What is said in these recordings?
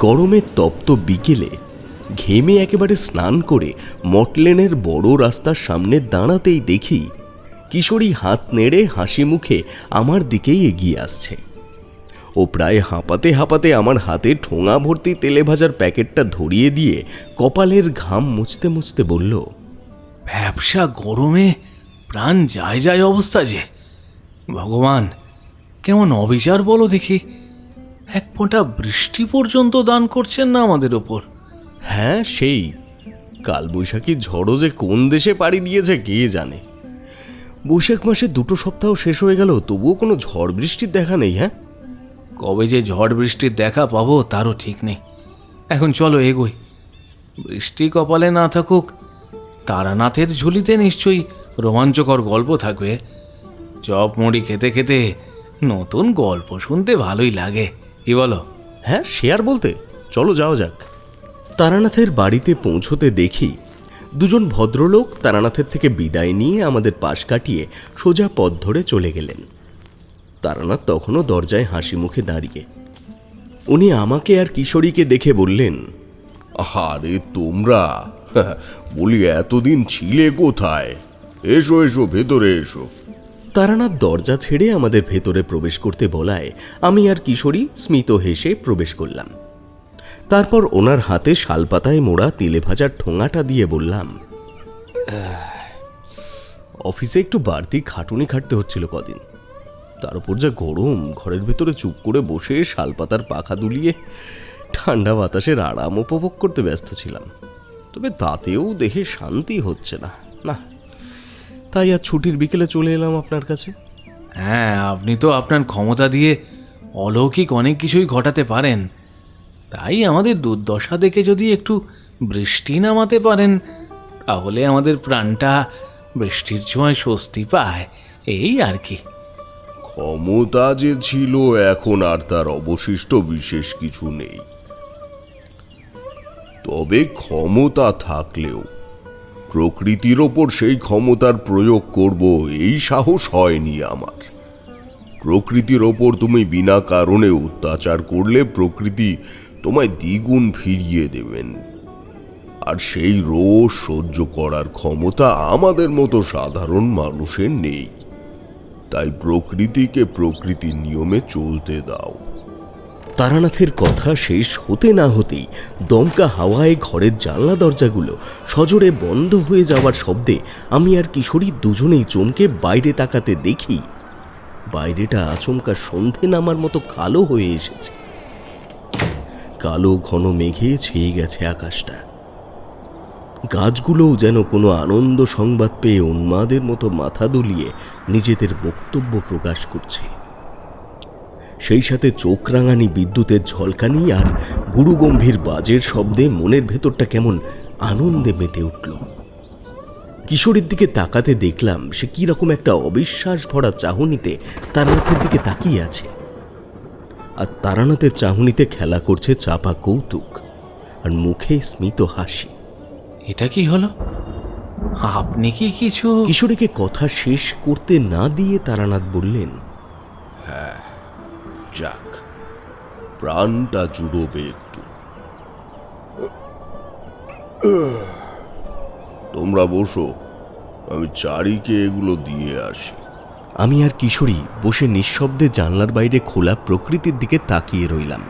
গরমের তপ্ত বিকেলে ঘেমে একেবারে স্নান করে মটলেনের বড় রাস্তার সামনে দাঁড়াতেই দেখি কিশোরী হাত নেড়ে হাসি মুখে আমার দিকেই এগিয়ে আসছে। ও প্রায় হাঁপাতে হাঁপাতে আমার হাতে ঠোঙা ভর্তি তেলে ভাজার প্যাকেটটা ধরিয়ে দিয়ে কপালের ঘাম মুছতে মুছতে বলল, ব্যবসা গরমে প্রাণ যায় যায় অবস্থা যে। ভগবান কেমন অবিচার বলো দেখি, এক ফোঁটা বৃষ্টি পর্যন্ত দান করছেন না আমাদের ওপর। হ্যাঁ, সেই কালবৈশাখী ঝড়ও যে কোন দেশে পাড়ি দিয়েছে কে জানে। বৈশাখ মাসে 2 সপ্তাহ শেষ হয়ে গেল, তবুও কোনো ঝড় বৃষ্টির দেখা নেই। হ্যাঁ, কবে যে ঝড় বৃষ্টির দেখা পাবো তারও ঠিক নেই। এখন চলো এগোই। বৃষ্টি কপালে না থাকুক, তারানাথের ঝুলিতে নিশ্চয়ই রোমাঞ্চকর গল্প থাকবে। চপ মুড়ি খেতে খেতে নতুন গল্প শুনতে ভালোই লাগে, কি বলো? হ্যাঁ, সে আর বলতে, চলো যাওয়া যাক। তারানাথের বাড়িতে পৌঁছতে দেখি 2 ভদ্রলোক তারানাথের থেকে বিদায় নিয়ে আমাদের পাশ কাটিয়ে সোজা পথ ধরে চলে গেলেন। তারানাথ তখনও দরজায় হাসি মুখে দাঁড়িয়ে। উনি আমাকে আর কিশোরীকে দেখে বললেন, আরে তোমরা, বলি এতদিন ছিলে কোথায়? এসো এসো, ভেতরে এসো। তারানাথ দরজা ছেড়ে আমাদের ভেতরে প্রবেশ করতে বলায় আমি আর কিশোরী স্মিত হেসে প্রবেশ করলাম। তারপর ওনার হাতে শালপাতায় মোড়া তেলে ভাজার ঠোঙাটা দিয়ে বললাম, অফিসে একটু বাড়তি খাটুনি খাটতে হচ্ছিল কদিন, তার উপর যা গরম, ঘরের ভেতরে চুপ করে বসে শালপাতার পাখা দুলিয়ে ঠান্ডা বাতাসের আরাম উপভোগ করতে ব্যস্ত ছিলাম। তবে তাতেও দেহে শান্তি হচ্ছে না। না, তাই আর ছুটির বিকেলে চলে এলাম আপনার কাছে। হ্যাঁ, আপনি তো আপনার ক্ষমতা দিয়ে অলৌকিক অনেক কিছুই ঘটাতে পারেন। তাই আমাদের দুর্দশা দেখে যদি একটু বৃষ্টি নামাতে পারেন, তাহলে আমাদের প্রাণটা বৃষ্টির ছোঁয়ায় স্বস্তি পায়, এই আর কি। ক্ষমতা যে ছিল, এখন আর তার অবশিষ্ট বিশেষ কিছু নেই। তবে ক্ষমতা থাকলেও প্রকৃতির ওপর সেই ক্ষমতার প্রয়োগ করব এই সাহস হয়নি আমার। প্রকৃতির ওপর তুমি বিনা কারণে অত্যাচার করলে প্রকৃতি তোমায় দ্বিগুণ ফিরিয়ে দেবেন, আর সেই রোষ সহ্য করার ক্ষমতা আমাদের মতো সাধারণ মানুষের নেই। তাই প্রকৃতিকে প্রকৃতির নিয়মে চলতে দাও। তারানাথের কথা শেষ হতে না হতেই দমকা হাওয়ায় ঘরের জানলা দরজাগুলো সজোরে বন্ধ হয়ে যাওয়ার শব্দে আমি আর কিশোরী দুজনেই চমকে বাইরে তাকাতে দেখি বাইরেটা আচমকা সন্ধে নামার মতো কালো হয়ে এসেছে। কালো ঘন মেঘে ছেয়ে গেছে আকাশটা। গাছগুলোও যেন কোনো আনন্দ সংবাদ পেয়ে উন্মাদের মতো মাথা দুলিয়ে নিজেদের বক্তব্য প্রকাশ করছে। সেই সাথে চোখ রাঙানি বিদ্যুতের ঝলকানি আর গুরুগম্ভীর বাজের শব্দে মনের ভেতরটা কেমন আনন্দে মেতে উঠল। কিশোরীর দিকে তাকাতে দেখলাম সে কিরকম একটা অবিশ্বাস ভরা চাহনিতে তারানাথের দিকে তাকিয়ে আছে, আর তারানাথের চাহনিতে খেলা করছে চাপা কৌতুক আর মুখে স্মিত হাসি। এটা কি হলো? আপনি কি কিছু? কিশোরীকে কথা শেষ করতে না দিয়ে তারানাথ বললেন, যাক, প্রাণটা জুড়োবে একটু। তোমরা বসো, আমি চারিকে এগুলো দিয়ে আসি। আমি আর কিশোরী বসে নিঃশব্দে জানলার বাইরে খোলা প্রকৃতির দিকে তাকিয়ে রইলাম।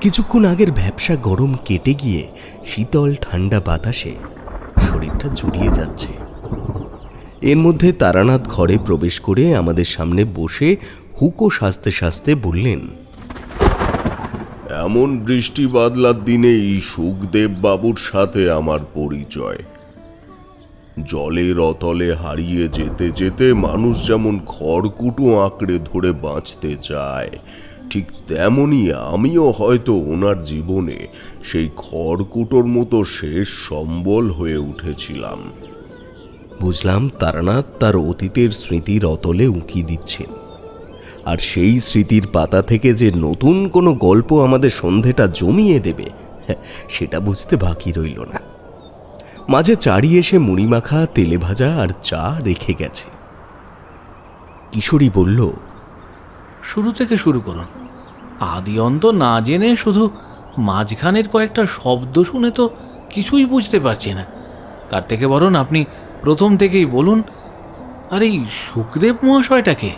কিছুক্ষণ আগের ভ্যাপসা গরম কেটে গিয়ে শীতল ঠান্ডা বাতাসে শরীরটা জুড়িয়ে যাচ্ছে। এর মধ্যে তারানাথ ঘরে প্রবেশ করে আমাদের সামনে বসে হুঁকো সাজতে সাজতে বললেন, এমন বৃষ্টি বাদলার দিনেই সুখদেব বাবুর সাথে আমার পরিচয়। জলের অতলে হারিয়ে যেতে যেতে মানুষ যেমন খড়কুটো আঁকড়ে ধরে বাঁচতে চায়, ঠিক তেমনি আমিও হয়তো ওনার জীবনে সেই খড়কুটোর মতো শেষ সম্বল হয়ে উঠেছিলাম। বুঝলাম তারানাথ তার অতীতের স্মৃতির অতলে উঁকি দিচ্ছেন, আর সেই স্মৃতির পাতা থেকে যে নতুন কোনো গল্প আমাদের সন্ধেটা জমিয়ে দেবে সেটা বুঝতে বাকি রইল না। মাঝে চারি এসে মুড়ি মাখা, তেলে ভাজা আর চা রেখে গেছে। কিশোরী বলল, শুরু থেকে শুরু করুন, আদি অন্ত না জেনে শুধু মাঝখানের কয়েকটা শব্দ শুনে তো কিছুই বুঝতে পারছি না। তার থেকে বরং আপনি প্রথম থেকেই বলুন, আর এই সুখদেব মহাশয়টাকে?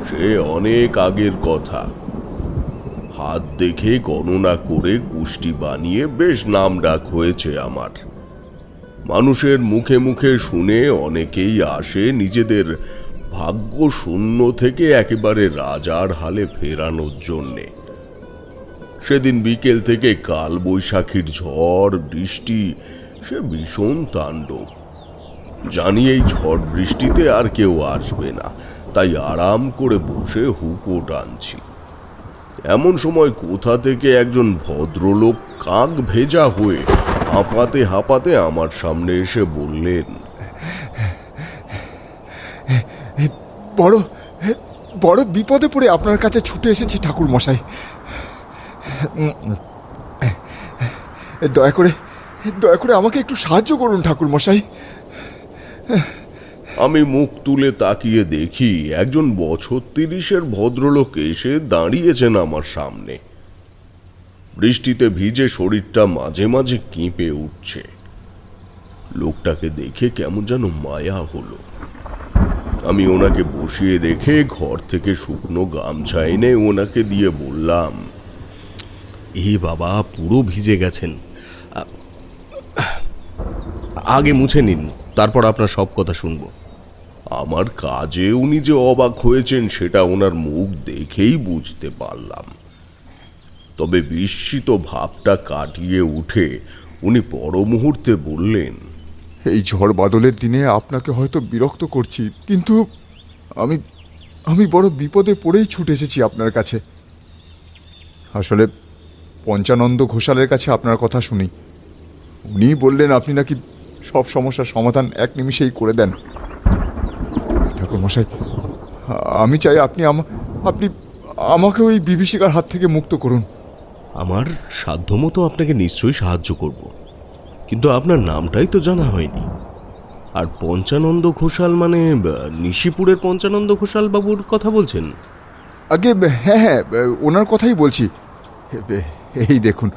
সে অনেক আগের কথা। হাত দেখে গণনা করে কুষ্টি বানিয়ে বেশ নাম ডাক হয়েছে আমার। মানুষের মুখে মুখে শুনে অনেকেই আসে নিজেদের ভাগ্য শূন্য থেকে একেবারে রাজার হালে ফেরানোর জন্যে। সেদিন বিকেল থেকে কাল বৈশাখীর ঝড় বৃষ্টি, সে ভীষণ তাণ্ডব। জানি এই ঝড় বৃষ্টিতে আর কেউ আসবে না, তাই আরাম করে বসে হুকো টানছি। এমন সময় কোথা থেকে একজন ভদ্রলোক কাক ভেজা হয়ে হাঁপাতে হাঁপাতে আমার সামনে এসে বললেন, বড় বড় বিপদে পড়ে আপনার কাছে ছুটে এসেছি ঠাকুর মশাই। দয়া করে আমাকে একটু সাহায্য করুন ঠাকুর মশাই। আমি মুখ তুলে তাকিয়ে দেখি একজন বছর 30-এর ভদ্রলোক এসে দাঁড়িয়েছেন আমার সামনে। বৃষ্টিতে ভিজে শরীরটা মাঝে মাঝে কেঁপে উঠছে। লোকটাকে দেখে কেমন যেন মায়া হলো। আমি ওনাকে বসিয়ে রেখে ঘর থেকে শুকনো গামছা এনে ওনাকে দিয়ে বললাম, বাবা, পুরো ভিজে গেছেন, আগে মুছে নিন, তারপর আপনার সব কথা শুনবো। আমার কাজে উনি যে অবাক হয়েছেন সেটা ওনার মুখ দেখেই বুঝতে পারলাম। তবে বিস্মিত ভাবটা কাটিয়ে উঠে উনি পর মুহূর্তে বললেন, এই ঝড় বাদলের দিনে আপনাকে হয়তো বিরক্ত করছি, কিন্তু আমি বড় বিপদে পড়েই ছুটে এসেছি আপনার কাছে। আসলে পঞ্চানন্দ ঘোষালের কাছে আপনার কথা শুনি। উনি বললেন আপনি নাকি সব সমস্যার সমাধান এক নিমিষেই করে দেন। ঠাকুর মশাই, আমি চাই আপনি আমাকে ওই বিভীষিকার হাত থেকে মুক্ত করুন। আমার সাধ্যমতো আপনাকে নিশ্চয়ই সাহায্য করব, কিন্তু আপনার নামটাই তো জানা হয়নি। আর পঞ্চানন্দ ঘোষাল মানে নিশিপুরের পঞ্চানন্দ ঘোষাল বাবুর কথা বলছেন? আগে হ্যাঁ, ওনার কথাই বলছি। এই দেখুন,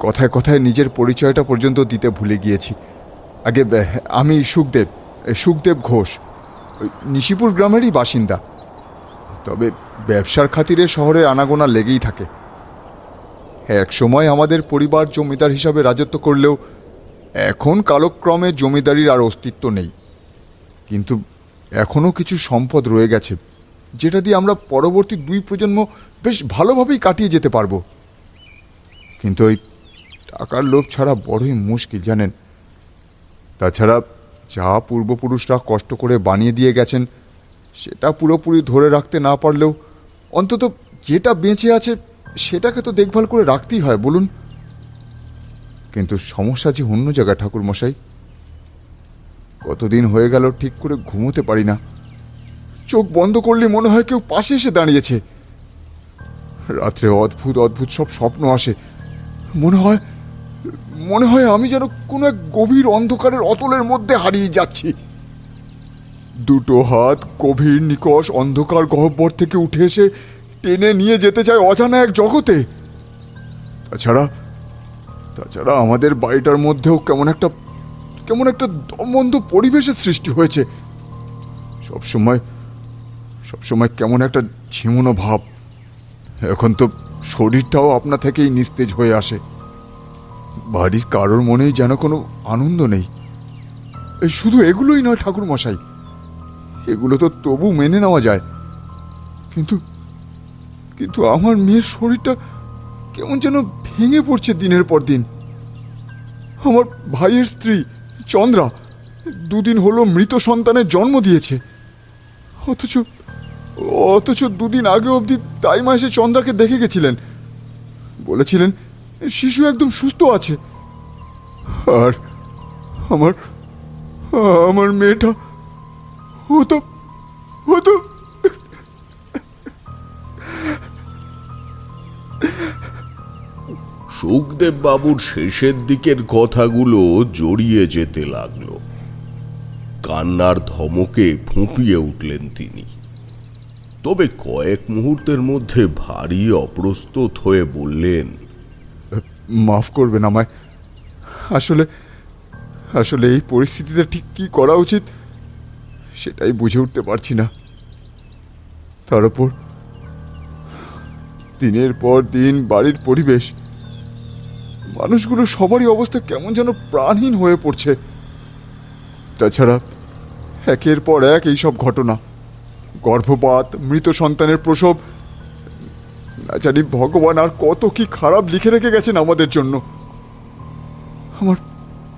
কথায় কথায় নিজের পরিচয়টা পর্যন্ত দিতে ভুলে গিয়েছি। আগে আমি সুখদেব ঘোষ, নিশিপুর গ্রামেরই বাসিন্দা। তবে ব্যবসার খাতিরে শহরে আনাগোনা লেগেই থাকে। এক সময় আমাদের পরিবার জমিদার হিসাবে রাজত্ব করলেও এখন কালক্রমে জমিদারির আর অস্তিত্ব নেই। কিন্তু এখনও কিছু সম্পদ রয়ে গেছে, যেটা দিয়ে আমরা পরবর্তী 2 প্রজন্ম বেশ ভালোভাবেই কাটিয়ে যেতে পারবো। কিন্তু ওই টাকার লোভ ছাড়া বড়ই মুশকিল, জানেন। তাছাড়া যা পূর্বপুরুষরা কষ্ট করে বানিয়ে দিয়ে গেছেন সেটা পুরোপুরি ধরে রাখতে না পারলেও অন্তত যেটা বেঁচে আছে সেটাকে তো দেখভাল করে রাখতেই হয়, বলুন। কিন্তু সমস্যা যে অন্য জায়গায় ঠাকুর মশাই। কতদিন হয়ে গেল ঠিক করে ঘুমোতে পারি না। চোখ বন্ধ করলে মনে হয় কেউ পাশে এসে দাঁড়িয়েছে। রাত্রে অদ্ভুত অদ্ভুত সব স্বপ্ন আসে। মনে হয় আমি যেন কোনো এক গভীর অন্ধকারের অতলের মধ্যে হারিয়ে যাচ্ছি। দুটো হাত গভীর নিকষ অন্ধকার গহ্বর থেকে উঠে এসে টেনে নিয়ে যেতে চায় অজানা এক জগতে। তাছাড়া আমাদের বাড়িটার মধ্যেও কেমন একটা দমবন্ধ পরিবেশের সৃষ্টি হয়েছে। সবসময় কেমন একটা ঝিমুনো ভাব। এখন তো শরীরটাও আপনা থেকেই নিস্তেজ হয়ে আসে। বাড়ির কারোর মনেই যেন কোনো আনন্দ নেই। শুধু এগুলোই নয় ঠাকুর মশাই, এগুলো তো তবু মেনে নেওয়া যায়, কিন্তু আমার মেয়ের শরীরটা কেমন যেন ভেঙে পড়ছে দিনের পর দিন। আমার ভাইয়ের স্ত্রী চন্দ্রা 2 দিন হলো মৃত সন্তানের জন্ম দিয়েছে, অথচ 2 দিন আগে অবধি দাইমা এসে চন্দ্রাকে দেখে গেছিলেন। বলেছিলেন শিশু একদম সুস্থ আছে। আর আমার মেয়েটা হতো। সুখদেব বাবুর শেষের দিকের কথাগুলো জড়িয়ে যেতে লাগলো। কান্নার ধমকে ফুঁপিয়ে উঠলেন তিনি। তবে কয়েক মুহূর্তের মধ্যে ভারী অপ্রস্তুত হয়ে বললেন, মাফ করবেন আমায়। আসলে আসলে এই পরিস্থিতিতে ঠিক কি করা উচিত সেটাই বুঝে উঠতে পারছি না। তার উপর দিনের পর দিন বাড়ির পরিবেশ, মানুষগুলো সবারই অবস্থা কেমন যেন প্রাণহীন হয়ে পড়ছে। তাছাড়া একের পর এক এইসব ঘটনা, গর্ভপাত, মৃত সন্তানের প্রসব, না জানি ভগবান আর কত কি খারাপ লিখে রেখে গেছেন আমাদের জন্য। আমার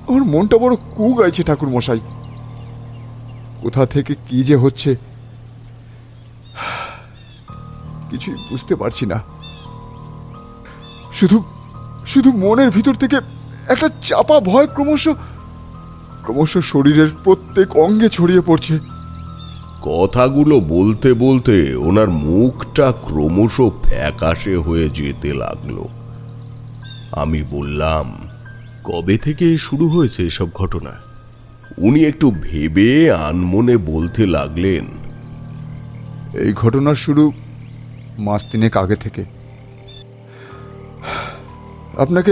আমার মনটা বড় কু গাইছে ঠাকুর মশাই। কোথা থেকে কি যে হচ্ছে কিছুই বুঝতে পারছি না। শুধু শুধু মনের ভিতর থেকে একটা চাপা ভয় ক্রমশ ক্রমশ শরীরের প্রত্যেক অঙ্গে ছড়িয়ে পড়ছে। কথাগুলো বলতে বলতে ওনার মুখটা ক্রমশ ফ্যাকাশে হয়ে যেতে লাগলো। আমি বললাম, কবে থেকে শুরু হয়েছে এসব ঘটনা? উনি একটু ভেবে আনমনে বলতে লাগলেন, এই ঘটনার শুরু মাস তিনেক আগে থেকে। আপনাকে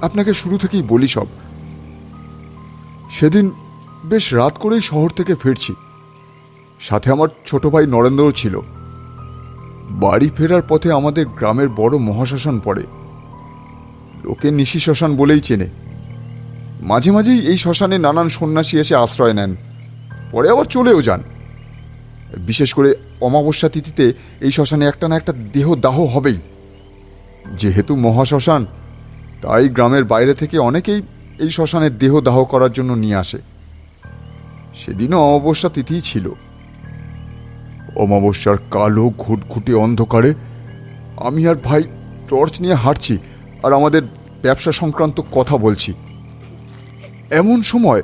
আপনাকে শুরু থেকেই বলি সব। সেদিন বেশ রাত করেই শহর থেকে ফিরছি, সাথে আমার ছোট ভাই নরেন্দ্রও ছিল। বাড়ি ফেরার পথে আমাদের গ্রামের বড় মহাশ্মশান পড়ে। লোকে নিশি শ্মশান বলেই চেনে। মাঝে মাঝেই এই শ্মশানে নানান সন্ন্যাসী এসে আশ্রয় নেন, পরে আবার চলেও যান। বিশেষ করে অমাবস্যা তিথিতে এই শ্মশানে একটা না একটা দেহ দাহ হবেই। যেহেতু মহাশ্মশান, তাই গ্রামের বাইরে থেকে অনেকেই এই শ্মশানে দেহ দাহ করার জন্য নিয়ে আসে। সেদিনও অমাবস্যা তিথিই ছিল। অমাবস্যার কালো ঘুটঘুটে অন্ধকারে আমি আর ভাই টর্চ নিয়ে হাঁটছি আর আমাদের ব্যবসা সংক্রান্ত কথা বলছি। এমন সময়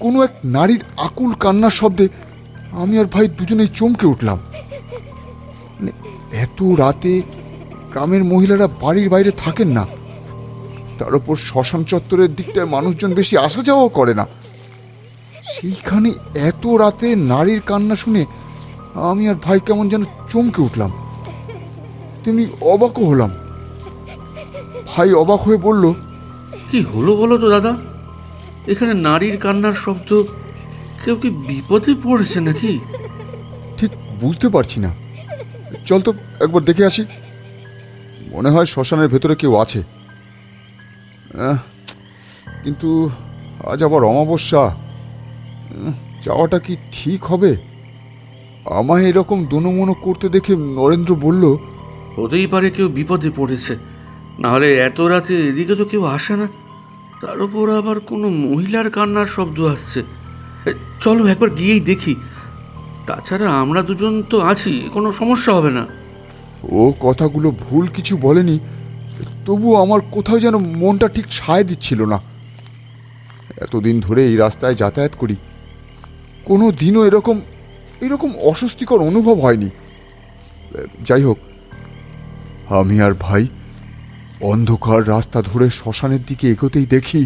কোনো এক নারীর আকুল কান্নার শব্দে আমি আর ভাই দুজনেই চমকে উঠলাম। এত রাতে গ্রামের মহিলারা বাড়ির বাইরে থাকেন না, তার উপর শ্মশান চত্বরের দিকটায় মানুষজন বেশি আসা যাওয়া করে না। সেইখানে এত রাতে নারীর কান্না শুনে আমি আর ভাই কেমন যেন চমকে উঠলাম, তেমনি অবাকও হলাম। ভাই অবাক হয়ে বলল, কি হলো বলো তো দাদা? এখানে নারীর কান্নার শব্দ, কেউ কি বিপদে পড়েছে নাকি? ঠিক বুঝতে পারছি না, চল তো একবার দেখে আসি। মনে হয় শ্মশানের ভেতরে কেউ আছে। কিন্তু আজ আবার অমাবস্যা, যাওয়াটা কি ঠিক হবে? আমায় এরকম দোনোমনো করতে দেখে নরেন্দ্র বলল, হতেই পারে কেউ বিপদে পড়েছে, নাহলে এত রাতে এদিকে তো কেউ আসে না। তার উপর আবার কোনো মহিলার কান্নার শব্দ আসছে। চলো একবার গিয়েই দেখি। তাছাড়া আমরা দুজন তো আছি, কোনো সমস্যা হবে না। ও কথাগুলো ভুল কিছু বলেনি, তবুও আমার কোথাও যেন মনটা ঠিক সায় দিচ্ছিল না। এতদিন ধরে এই রাস্তায় যাতায়াত করি, কোনো দিনও এরকম এরকম অস্বস্তিকর অনুভব হয়নি। যাই হোক, আমি আর ভাই অন্ধকার রাস্তা ধরে শ্মশানের দিকে এগোতেই দেখি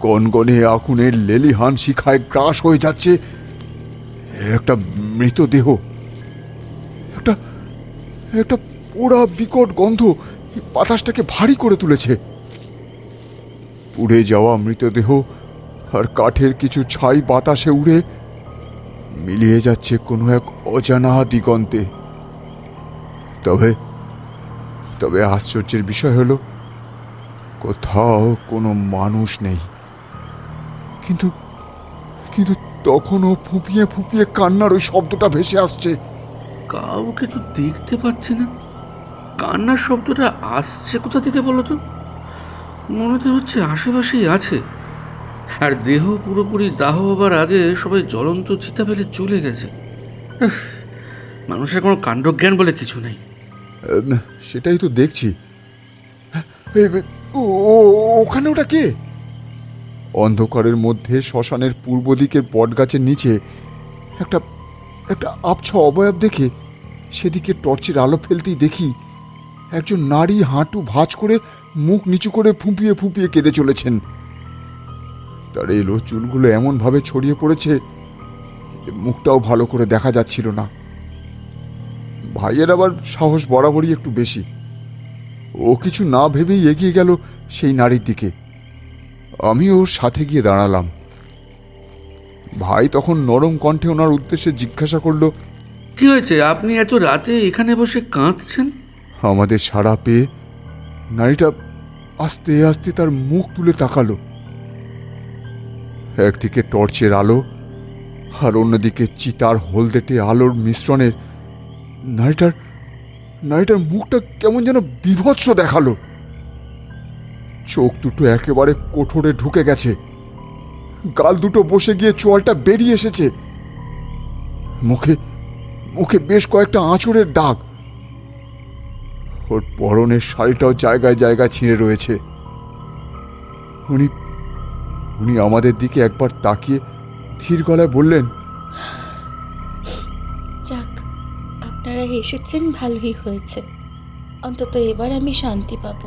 গনগনে আগুনের লেলিহান শিখায় গ্রাস হয়ে যাচ্ছে একটা মৃতদেহ। একটা একটা পোড়া বিকট গন্ধ বাতাসটাকে ভারী করে তুলেছে। পুড়ে যাওয়া মৃতদেহ আর কাঠের কিছু ছাই বাতাসে উড়ে মিলিয়ে যাচ্ছে কোনো এক অজানা দিগন্তে। তবে তবে আশ্চর্যের বিষয় হলো, কোথাও কোনো মানুষ নেই। কিন্তু কিন্তু তখনও ফুঁপিয়ে ফুঁপিয়ে কান্নার ওই শব্দটা ভেসে আসছে। কাউকে তো দেখতে পাচ্ছি না। কান্নার শব্দটা আসছে কোথা থেকে বলো তো? মনে তো হচ্ছে আশেপাশেই আছে। আর দেহ পুরোপুরি দাহ হবার আগে সবাই জ্বলন্ত চিতা ফেলে চলে গেছে। মানুষের কোনো কাণ্ডজ্ঞান বলে কিছু নেই। সেটাই তো দেখছি। ওখানে ওটা কে? অন্ধকারের মধ্যে শ্মশানের পূর্ব দিকের বটগাছের নিচে একটা একটা আবছা অবয়ব দেখে সেদিকে টর্চের আলো ফেলতেই দেখি একজন নারী হাঁটু ভাঁজ করে মুখ নিচু করে ফুঁপিয়ে ফুঁপিয়ে কেঁদে চলেছেন। তার এলো চুলগুলো এমনভাবে ছড়িয়ে পড়েছে মুখটাও ভালো করে দেখা যাচ্ছিল না। ভাইয়ের আবার সাহস বরাবরই একটু বেশি। ও কিছু না ভেবেই এগিয়ে গেল সেই নারীর দিকে। আমি ওর সাথে গিয়ে দাঁড়ালাম। ভাই তখন নরম কণ্ঠে ওনার উদ্দেশ্যে জিজ্ঞাসা করলো, কি হয়েছে? আপনি এত রাতে এখানে বসে কাঁদছেন? আমাদের সাড়া পেয়ে নারীটা আস্তে আস্তে তার মুখ তুলে তাকালো। একদিকে টর্চের আলো আর অন্যদিকে চিতার হলদেটে আলোর মিশ্রণের নারীটার মুখটা কেমন যেন বীভৎস দেখালো। চোখ দুটো একেবারে কোঠরে ঢুকে গেছে, গাল দুটো বসে গিয়ে চোয়ালটা বেরিয়ে এসেছে, মুখে মুখে বেশ কয়েকটা আঁচড়ের দাগ। ওর পরনের শাড়িটাও জায়গায় জায়গায় ছিঁড়ে রয়েছে। উনি উনি আমাদের দিকে একবার তাকিয়ে ধীর গলায় বললেন, যাক, আপনারা এসেছেন, ভালোই হয়েছে। অন্তত এবার আমি শান্তি পাবো।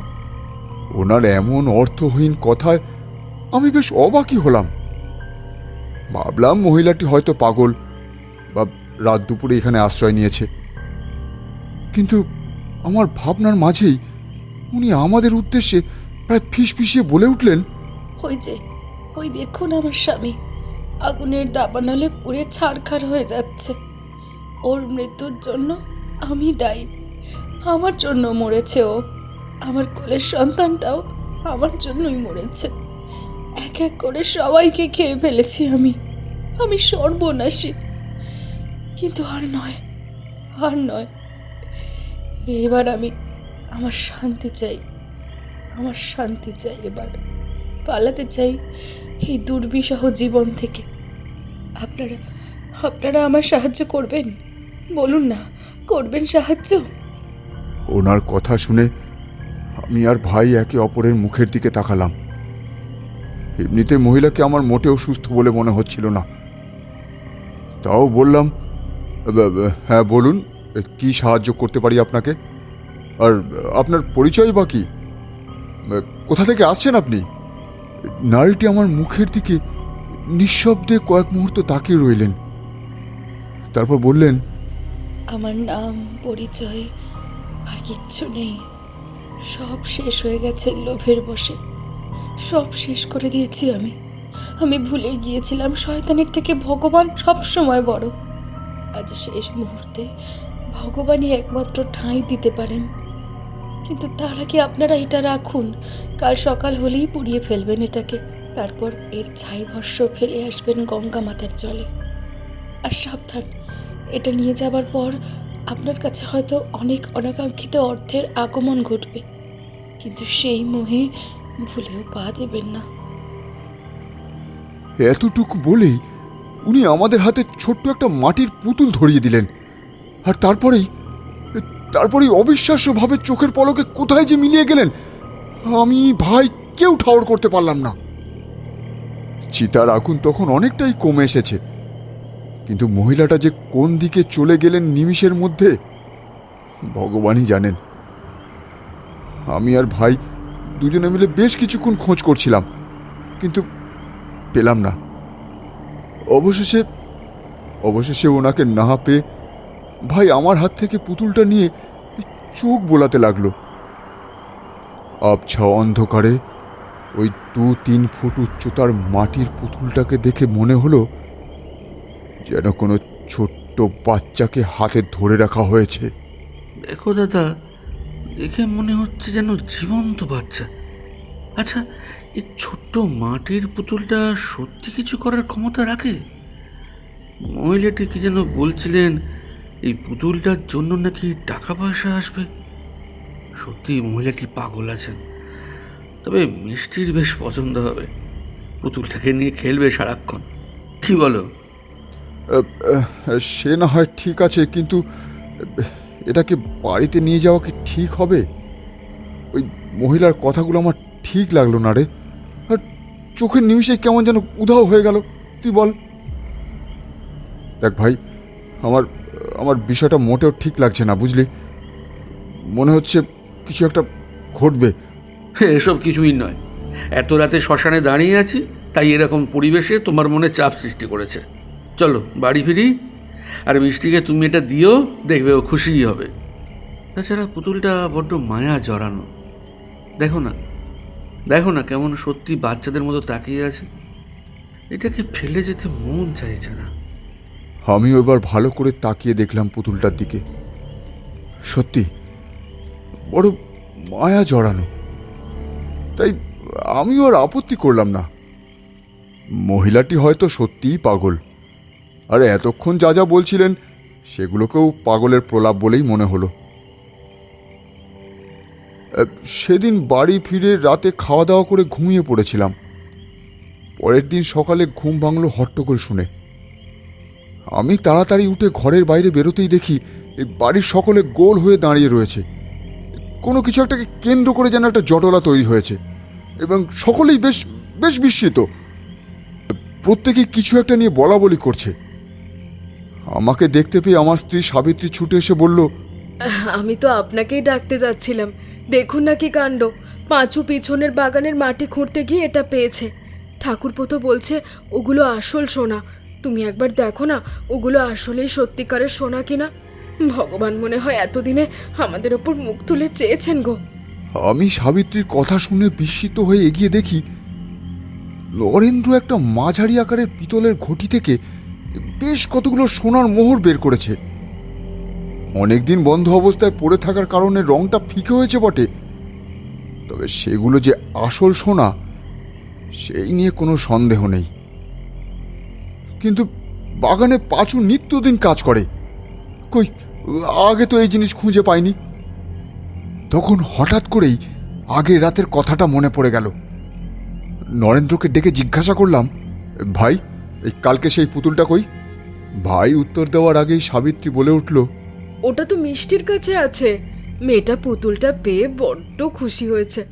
ওনার এমন অর্থহীন কথায় আমি বেশ অবাকই হলাম। ভাবলাম মহিলাটি হয়তো পাগল বা রাত দুপুরে এখানে আশ্রয় নিয়েছে। কিন্তু আমার ভাবনার মাঝেই উনি আমাদের উদ্দেশ্যে প্রায় ফিসফিসিয়ে বলে উঠলেন, ওই দেখুন আমার স্বামী আগুনের দাবানলে পুড়ে ছারখার হয়ে যাচ্ছে। ওর মৃত্যুর জন্য আমি দায়ী। আমার জন্য মরেছে ও। আমার কোলের সন্তানটাও আমার জন্যই মরেছে। এক এক করে সবাইকে খেয়ে ফেলেছি আমি সর্বনাশী। কিন্তু আর নয়। এবার আমি আমার শান্তি চাই। এবার পালাতে চাই এই দুর্বিষহ জীবন থেকে। আপনারা আমার সাহায্য করবেন? বলুন না, করবেন সাহায্য? ওনার কথা শুনে আমি আর ভাই একে অপরের মুখের দিকে তাকালাম। এমনিতে মহিলাকে আমার মোটেও সুস্থ বলে মনে হচ্ছিল না। তাও বললাম, হ্যাঁ বলুন, কি সাহায্য করতে পারি আপনাকে? আর আপনার পরিচয় বা কি? কোথা থেকে আসছেন আপনি? নারীটি আমার মুখের দিকে নিঃশব্দে কয়েক মুহূর্ত তাকিয়ে রইলেন। তারপর বললেন, আমার নাম, পরিচয় আর কিচ্ছু নেই। সব শেষ হয়ে গেছে লোভের বশে। সব শেষ করে দিয়েছি আমি ভুলে গিয়েছিলাম শয়তানের থেকে ভগবান সব সময় বড়। আজ শেষ মুহূর্তে ভগবানই একমাত্র ঠাঁই দিতে পারেন। কিন্তু তার আগে আপনারা এটা রাখুন, কাল সকাল হলেই পুড়িয়ে ফেলবেন এটাকে। তারপর এর ছাই ভস্য ফেলে আসবেন গঙ্গা মাতার জলে। আর সাবধান, এটা নিয়ে যাবার পর আপনার কাছে হয়তো অনেক অনাকাঙ্ক্ষিত অর্থের আগমন ঘটবে, কিন্তু সেই মোহে ভুলেও পা দেবেন না। এতটুকু বলেই উনি আমাদের হাতে ছোট্ট একটা মাটির পুতুল ধরিয়ে দিলেন। আর তারপরেই অবিশ্বাস্যভাবে চোখের পলকে কোথায় যে মিলিয়ে গেলেন আমি ভাই কেউ ঠাউর করতে পারলাম না। চিতার আগুন তখন অনেকটাই কমে এসেছে, কিন্তু মহিলাটা যে কোন দিকে চলে গেলেন নিমিষের মধ্যে ভগবানই জানেন। আমি আর ভাই দুজনে মিলে বেশ কিছুক্ষণ খোঁজ করছিলাম, কিন্তু পেলাম না। অবশেষে ওনাকে না পেয়ে ভাই আমার হাত থেকে পুতুলটা নিয়ে চোখ বোলাতে লাগলো। আবছা অন্ধকারে ওই 2-3 ফুট উচ্চতার মাটির পুতুলটাকে দেখে মনে হলো যেন কোনো ছোট্ট বাচ্চাকে হাতে ধরে রাখা হয়েছে। দেখো দাদা, দেখে মনে হচ্ছে যেন জীবন্ত বাচ্চা। আচ্ছা, এই ছোট্ট মাটির পুতুলটা সত্যি কিছু করার ক্ষমতা রাখে? মহিলাটি কি যেন বলছিলেন, এই পুতুলটার জন্য নাকি টাকা পয়সা আসবে। সত্যি মহিলাটি পাগল আছেন। তবে মিষ্টির বেশ পছন্দ হবে, পুতুলটাকে নিয়ে খেলবে সারাক্ষণ। কি বলো? সে না হয় ঠিক আছে, কিন্তু এটাকে বাড়িতে নিয়ে যাওয়া কি ঠিক হবে? ওই মহিলার কথাগুলো আমার ঠিক লাগলো না রে। আর চোখের নিমিষে কেমন যেন উধাও হয়ে গেল। তুই বল। দেখ ভাই, আমার বিষয়টা মোটেও ঠিক লাগছে না, বুঝলি? মনে হচ্ছে কিছু একটা ঘটবে। এসব কিছুই নয়। এত রাতে শ্মশানে দাঁড়িয়ে আছি, তাই এরকম পরিবেশে তোমার মনে চাপ সৃষ্টি করেছে। চলো বাড়ি ফিরি, আর মিষ্টিকে তুমি এটা দিও, দেখবে ও খুশিই হবে। তাছাড়া পুতুলটা বড্ড মায়া জড়ানো। দেখো না, দেখো না কেমন সত্যি বাচ্চাদের মতো তাকিয়ে আছে। এটাকে ফেলে যেতে মন চাইছে না। আমিও এবার ভালো করে তাকিয়ে দেখলাম পুতুলটার দিকে। সত্যি বড় মায়া জড়ানো। তাই আমিও আর আপত্তি করলাম না। মহিলাটি হয়তো সত্যিই পাগল, আর এতক্ষণ যা যা বলছিলেন সেগুলোকেও পাগলের প্রলাপ বলেই মনে হলো। সেদিন বাড়ি ফিরে রাতে খাওয়া দাওয়া করে ঘুমিয়ে পড়েছিলাম। পরের দিন সকালে ঘুম ভাঙল হট্টগোল শুনে। আমি তাড়াতাড়ি উঠে ঘরের বাইরে বেরোতেই দেখি এই বাড়ির সকলে গোল হয়ে দাঁড়িয়ে রয়েছে। কোনো কিছু একটাকে কেন্দ্র করে যেন একটা জটলা তৈরি হয়েছে, এবং সকলেই বেশ বেশ বিস্মিত। প্রত্যেকেই কিছু একটা নিয়ে বলা বলি করছে। আমাকে দেখতে পেয়ে আমার স্ত্রী সাবিত্রী ছুটে এসে বলল, আমি তো আপনাকেই ডাকতে যাচ্ছিলাম। দেখুন না কি কাণ্ড, পাঁচু পিছনের বাগানের মাটি খুঁড়তে গিয়ে এটা পেয়েছে। ঠাকুরপো তো বলছে ওগুলো আসল সোনা। তুমি একবার দেখো না ওগুলো আসলেই সত্যিকারের সোনা কিনা। ভগবান মনে হয় এতদিনে আমাদের ওপর মুখ তুলে চেয়েছেন গো। আমি সাবিত্রীর কথা শুনে বিস্মিত হয়ে এগিয়ে দেখি নরেন্দ্র একটা মাঝারি আকারের পিতলের ঘটি থেকে বেশ কতগুলো সোনার মোহর বের করেছে। অনেকদিন বন্ধ অবস্থায় পড়ে থাকার কারণে রংটা ফিকে হয়েছে বটে, তবে সেগুলো যে আসল সোনা সেই নিয়ে কোনো সন্দেহ নেই। কিন্তু বাগানে পাঁচু নিত্যদিন কাজ করে, কই আগে তো এই জিনিস খুঁজে পাইনি। তখন হঠাৎ করেই আগের রাতের কথাটা মনে পড়ে গেল। নরেন্দ্রকে ডেকে জিজ্ঞাসা করলাম, ভাই এই কালকে সেই পুতুলটা কই? ভাই উত্তর দেওয়ার আগেই সাবিত্রী বলে উঠল, ওটা তো মিষ্টির কাছে আছে। মেয়েটা পুতুলটা পেয়ে বড্ড খুশি হয়েছে।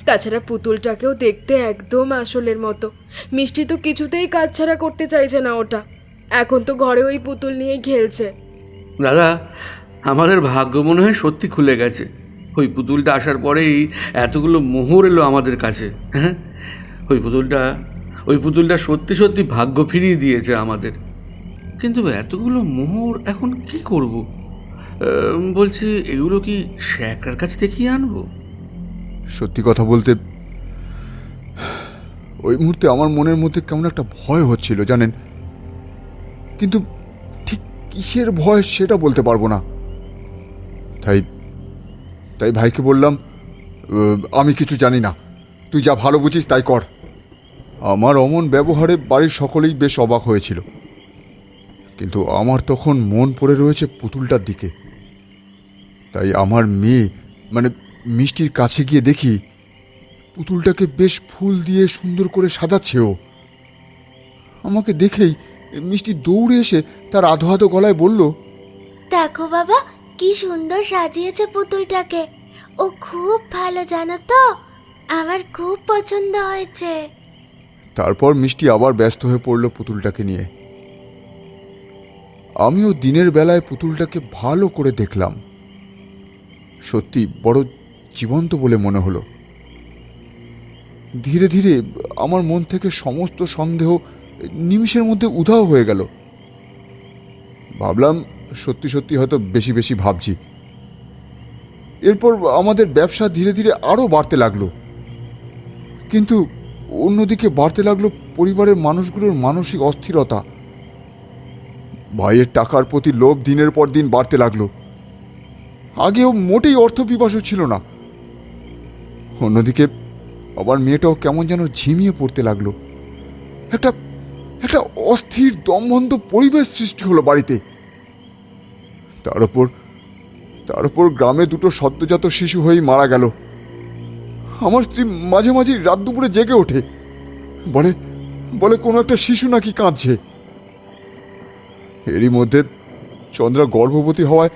তাছাড়া পুতুলটাকেও দেখতে একদম আসলের মতো। মিষ্টি তো কিছুতেই কাজ ছাড়া করতে চাইছে না ওটা। এখন তো ঘরে ওই পুতুল নিয়ে খেলছে। দাদা, আমাদের ভাগ্য মনে হয় সত্যি খুলে গেছে। ওই পুতুলটা আসার পরেই এতগুলো মোহর এলো আমাদের কাছে। হ্যাঁ, ওই পুতুলটা সত্যি সত্যি ভাগ্য ফিরিয়ে দিয়েছে আমাদের। কিন্তু এতগুলো মোহর এখন কি করব? বলছি, এগুলো কি শ্যাকরার কাছ থেকেই আনবো? সত্যি কথা বলতে ওই মুহূর্তে আমার মনের মধ্যে কেমন একটা ভয় হচ্ছিল জানেন, কিন্তু ঠিক কিসের ভয় সেটা বলতে পারবো না। তাই ভাইকে বললাম, আমি কিছু জানি না, তুই যা ভালো বুঝিস তাই কর। আমার অমন ব্যবহারে বাড়ির সকলেই বেশ অবাক হয়েছিল, কিন্তু আমার তখন মন পড়ে রয়েছে পুতুলটার দিকে। তাই আমার মেয়ে মানে মিষ্টির কাছে গিয়ে দেখি পুতুলটাকে বেশ ফুল দিয়ে সুন্দর করে সাজাচ্ছে ও। আমাকে দেখেই মিষ্টি দৌড়ে এসে তার আধো আধো গলায় বলল, দেখো বাবা কি সুন্দর সাজিয়েছে পুতুলটাকে। ও খুব ভালো, জানো তো, আমার খুব পছন্দ হয়েছে। তারপর মিষ্টি আবার ব্যস্ত হয়ে পড়ল পুতুলটাকে নিয়ে। আমিও দিনের বেলায় পুতুলটাকে ভালো করে দেখলাম। সত্যি বড় জীবন্ত বলে মনে হলো। ধীরে ধীরে আমার মন থেকে সমস্ত সন্দেহ নিমিষের মধ্যে উধাও হয়ে গেল। ভাবলাম সত্যি সত্যি হয়তো বেশি বেশি ভাবছি। এরপর আমাদের ব্যবসা ধীরে ধীরে আরও বাড়তে লাগলো, কিন্তু অন্যদিকে বাড়তে লাগলো পরিবারের মানুষগুলোর মানসিক অস্থিরতা। ভাইয়ের টাকার প্রতি লোভ দিনের পর দিন বাড়তে লাগলো। আগেও মোটেই অর্থপিপাসু ছিল না। অন্যদিকে আবার মেয়েটাও কেমন যেন ঝিমিয়ে পড়তে লাগলো। একটা অস্থির দমবন্ধ পরিবেশ সৃষ্টি হলো বাড়িতে। তার উপর গ্রামে দুটো সদ্যজাত শিশু হয়েই মারা গেল। আমার স্ত্রী মাঝে মাঝে রাত দুপুরে জেগে ওঠে, বলে কোনো একটা শিশু নাকি কাঁদছে। এরই মধ্যে চন্দ্রা গর্ভবতী হওয়ায়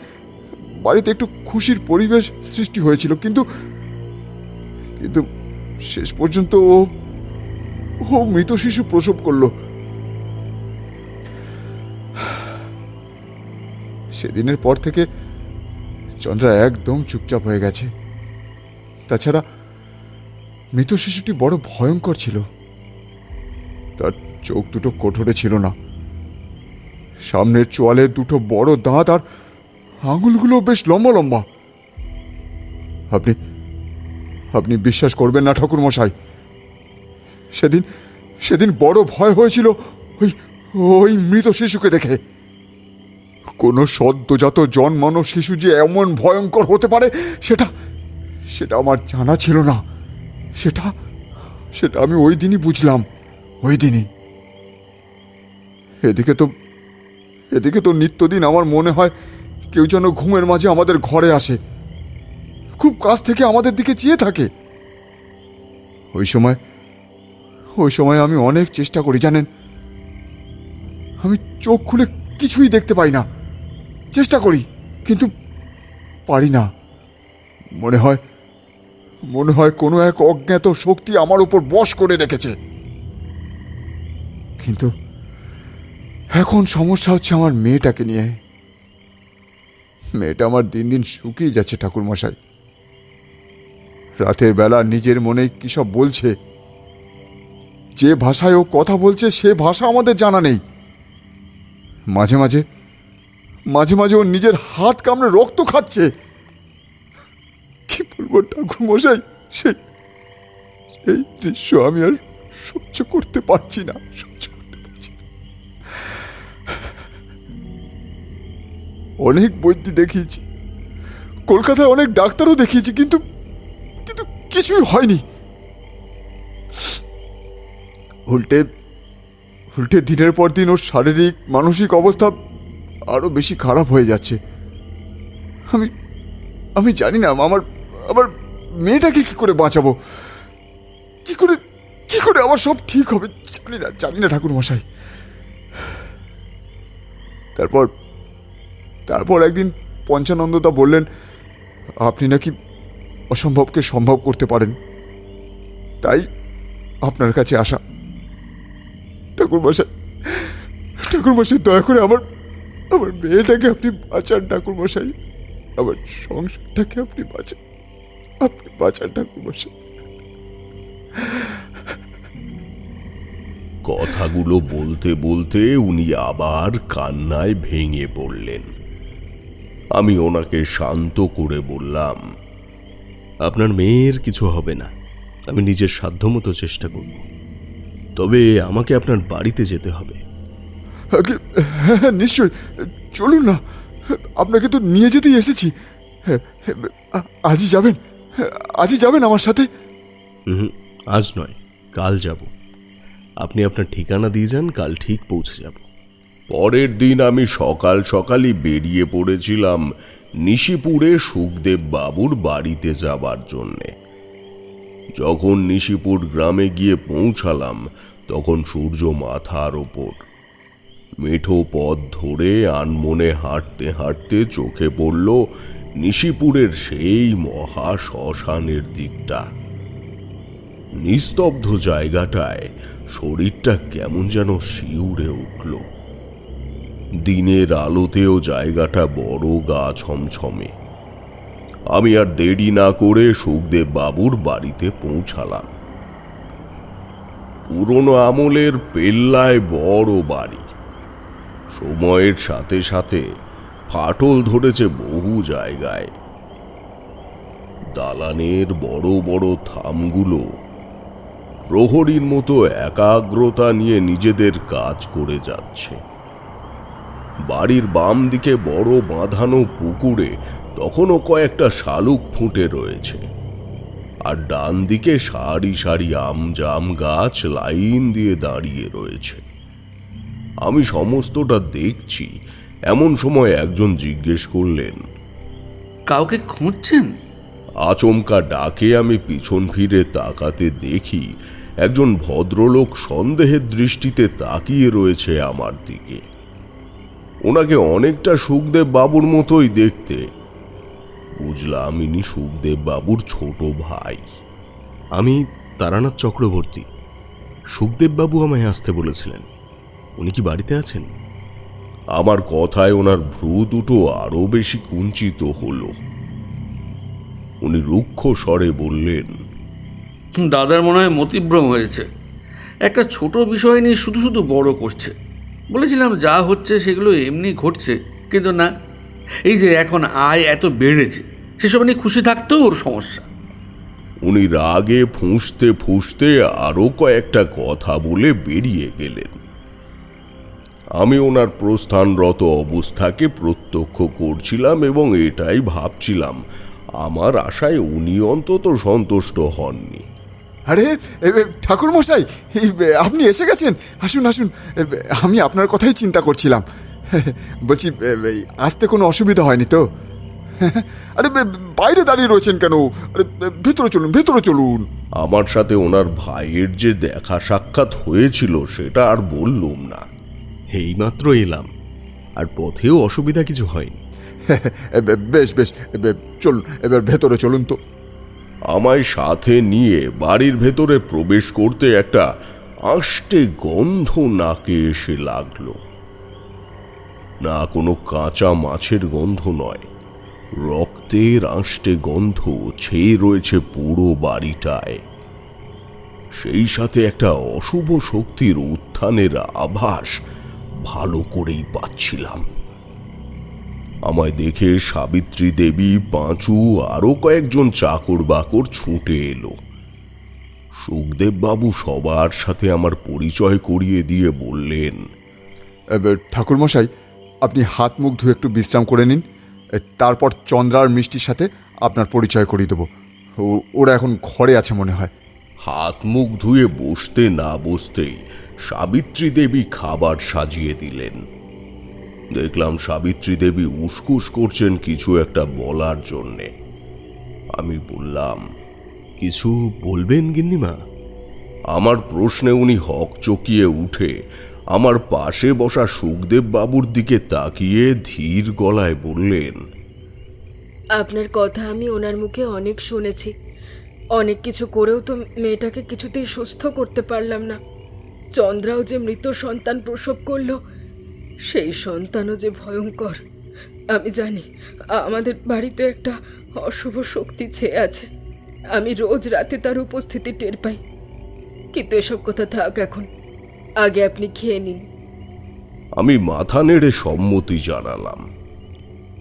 বাড়িতে একটু খুশির পরিবেশ সৃষ্টি হয়েছিল, কিন্তু শেষ পর্যন্ত ও মৃত শিশু প্রসব করলো। সেদিনের পর থেকে চন্দ্রা একদম চুপচাপ হয়ে গেছে। তাছাড়া মৃত শিশুটি বড় ভয়ঙ্কর ছিল। তার চোখ দুটো কোঠরে ছিল না, সামনের চোয়ালে দুটো বড় দাঁত, আর আঙুলগুলো বেশ লম্বা লম্বা। আপনি আপনি বিশ্বাস করবেন না ঠাকুর মশাই, সেদিন সেদিন বড় ভয় হয়েছিল ওই ওই মৃত শিশুকে দেখে। কোনো সদ্যজাত জন্মানো শিশু যে এমন ভয়ঙ্কর হতে পারে সেটা সেটা আমার জানা ছিল না। সেটা সেটা আমি ওই দিনই বুঝলাম, ওই দিনই। এদিকে তো নিত্যদিন আমার মনে হয় কেউ যেন ঘুমের মাঝে আমাদের ঘরে আসে, খুব কাছ থেকে আমাদের দিকে চেয়ে থাকে। ওই সময় আমি অনেক চেষ্টা করি জানেন, আমি চোখ খুলে কিছুই দেখতে পাই না। চেষ্টা করি কিন্তু পারি না। মনে হয় কোনো এক অজ্ঞাত শক্তি আমার উপর বশ করে রেখেছে। কিন্তু এখন সমস্যা হচ্ছে আমার মেয়েটাকে নিয়ে। মেয়েটা আমার দিন দিন শুকিয়ে যাচ্ছে ঠাকুর মশাই। রাতের বেলা নিজের মনে কি সব বলছে, যে ভাষায় ও কথা বলছে সে ভাষা আমাদের জানা নেই। মাঝে মাঝে ওর নিজের হাত কামড়ে রক্ত খাচ্ছে। কি বলবো ঠাকুর মশাই, সেই দৃশ্য আমি আর সহ্য করতে পারছি না। অনেক বৈদ্য দেখিয়েছি, কলকাতায় অনেক ডাক্তারও দেখিয়েছি, কিন্তু কিছুই হয়নি। উল্টে দিনের পর দিন ওর শারীরিক মানসিক অবস্থা আরো বেশি খারাপ হয়ে যাচ্ছে। আমি জানি না আমার মেয়েটাকে কি করে বাঁচাবো, কি করে আমার সব ঠিক হবে জানি না ঠাকুর মশাই। তারপর একদিন পঞ্চানন্দদা বললেন আপনি নাকি অসম্ভবকে সম্ভব করতে পারেন, তাই আপনার কাছে আসা। ঠাকুর মশাই দয়া করে আমার মেয়েটাকে আপনি বাঁচান ঠাকুর মশাই, আমার সংসারটাকে আপনি বাঁচান ঠাকুর মশাই। কথাগুলো বলতে বলতে উনি আবার কান্নায় ভেঙে পড়লেন। আমি ওনাকে শান্ত করে বললাম, আপনার মেয়ের কিছু হবে না, আমি নিজের সাধ্যমতো চেষ্টা করব। তবে আমাকে আপনার বাড়িতে যেতে হবে। হ্যাঁ নিশ্চয়, চলুন না, আপনাকে তো নিয়ে যেতেই এসেছি। আজই যাবেন আমার সাথে? আজ নয়, কাল যাব। আপনি আপনার ঠিকানা দিয়ে যান, কাল ঠিক পৌঁছে যাব। পরের দিন আমি সকাল সকালই বেরিয়ে পড়েছিলাম নিশিপুরে সুখদেব বাবুর বাড়িতে যাবার জন্যে। যখন নিশিপুর গ্রামে গিয়ে পৌঁছালাম তখন সূর্য মাথার ওপর। মেঠো পথ ধরে আনমনে হাঁটতে হাঁটতে চোখে পড়ল নিশিপুরের সেই মহা শ্মশানের দিকটা। নিস্তব্ধ জায়গাটায় শরীরটা কেমন যেন শিউরে উঠল। দিনের আলোতেও জায়গাটা বড় গা ছমছমে। আমি আর দেরি না করে সুখদেব বাবুর বাড়িতে পৌঁছালাম। পুরনো আমলের পেল্লায় বড় বাড়ি। সময়ের সাথে সাথে ফাটল ধরেছে বহু জায়গায়। দালানের বড় বড় থামগুলো প্রহরীর মতো একাগ্রতা নিয়ে নিজেদের কাজ করে যাচ্ছে। বাড়ির বাম দিকে বড় বাঁধানো পুকুরে তখনও কয়েকটা শালুক ফুটে রয়েছে, আর ডান দিকে সারি সারি আম জাম গাছ লাইন দিয়ে দাঁড়িয়ে রয়েছে। আমি সমস্তটা দেখছি, এমন সময় একজন জিজ্ঞেস করলেন, কাউকে খুঁজছেন? আচমকা ডাকে আমি পিছন ফিরে তাকাতে দেখি একজন ভদ্রলোক সন্দেহের দৃষ্টিতে তাকিয়ে রয়েছে আমার দিকে। ওনাকে অনেকটা সুখদেব বাবুর মতোই দেখতে। বুঝলাম ইনি সুখদেব বাবুর ছোট ভাই। আমি তারানাথ চক্রবর্তী। সুখদেববাবু আমায় আসতে বলেছিলেন। উনি কি বাড়িতে আছেন? আমার কথায় ওনার ভ্রু দুটো আরো বেশি কুঞ্চিত হলো। উনি রুক্ষ স্বরে বললেন, দাদার মনে হয় মতিভ্রম হয়েছে। একটা ছোট বিষয় নিয়ে শুধু শুধু বড় করছে। বলেছিলাম যা হচ্ছে সেগুলো এমনি ঘটছে, কিন্তু না, এই যে এখন আয় এত বেড়েছে, সেসব নিয়ে খুশি থাকতেও ওর সমস্যা। উনি রাগে ফুঁসতে ফুঁসতে আরও কয়েকটা কথা বলে বেরিয়ে গেলেন। আমি ওনার প্রস্থানরত অবস্থাকে প্রত্যক্ষ করছিলাম এবং এটাই ভাবছিলাম, আমার আশায় উনি অন্তত সন্তুষ্ট হননি। আরে ঠাকুর মশাই, আপনি এসে গেছেন। আসুন আসুন, আমি আপনার কথাই চিন্তা করছিলাম। বলছি, আসতে কোনো অসুবিধা হয়নি তো? আরে বাইরে দাঁড়িয়ে রয়েছেন কেন? আরে ভেতরে চলুন, ভেতরে চলুন। আমার সাথে ওনার ভাইয়ের যে দেখা সাক্ষাৎ হয়েছিল সেটা আর বললুম না। এইমাত্র এলাম, আর পথেও অসুবিধা কিছু হয়নি। বেশ বেশ, চলুন, এবার ভেতরে চলুন তো। আমায় সাথে নিয়ে বাড়ির ভেতরে প্রবেশ করতে একটা আষ্টে গন্ধ নাকে এসে লাগলো। না কোনো কাঁচা মাছের গন্ধ নয়, রক্তের আষ্টে গন্ধ ছেয়ে রয়েছে পুরো বাড়িটায়। সেই সাথে একটা অশুভ শক্তির উত্থানের আভাস ভালো করেই পাচ্ছিলাম। আমায় দেখে সাবিত্রী দেবী, পাঁচু, আরো কয়েকজন চাকর বাকর ছুটে এলো। সুখদেব বাবু সবার সাথে আমার পরিচয় করিয়ে দিয়ে বললেন, ঠাকুর মশাই, আপনি হাত মুখ ধুয়ে একটু বিশ্রাম করে নিন, তারপর চন্দ্রার মিষ্টির সাথে আপনার পরিচয় করিয়ে দেবো। ওরা এখন ঘরে আছে মনে হয়। হাত মুখ ধুয়ে বসতে না বসতেই সাবিত্রী দেবী খাবার সাজিয়ে দিলেন। দেখলাম সাবিত্রী দেবী উসকুস করছেন কিছু একটা বলার জন্যে। আমি বললাম, কিছু বলবেন গিন্নিমা? আমার প্রশ্নে উনি হক চকিয়ে উঠে আমার পাশে বসা সুখদেব বাবুর দিকে তাকিয়ে ধীর গলায় বললেন, আপনার কথা আমি ওনার মুখে অনেক শুনেছি। অনেক কিছু করেও তো মেয়েটাকে কিছুতেই সুস্থ করতে পারলাম না। চন্দ্রাও যে মৃত সন্তান প্রসব করলো, সেই সন্তানও যে ভয়ঙ্কর। আমি জানি আমাদের বাড়িতে একটা অশুভ শক্তি ছেয়ে আছে। আমি রোজ রাতে তার উপস্থিতি টের পাই। কিন্তু এসব কথা থাক এখন, আগে আপনি খেয়ে নিন। আমি মাথা নেড়ে সম্মতি জানালাম।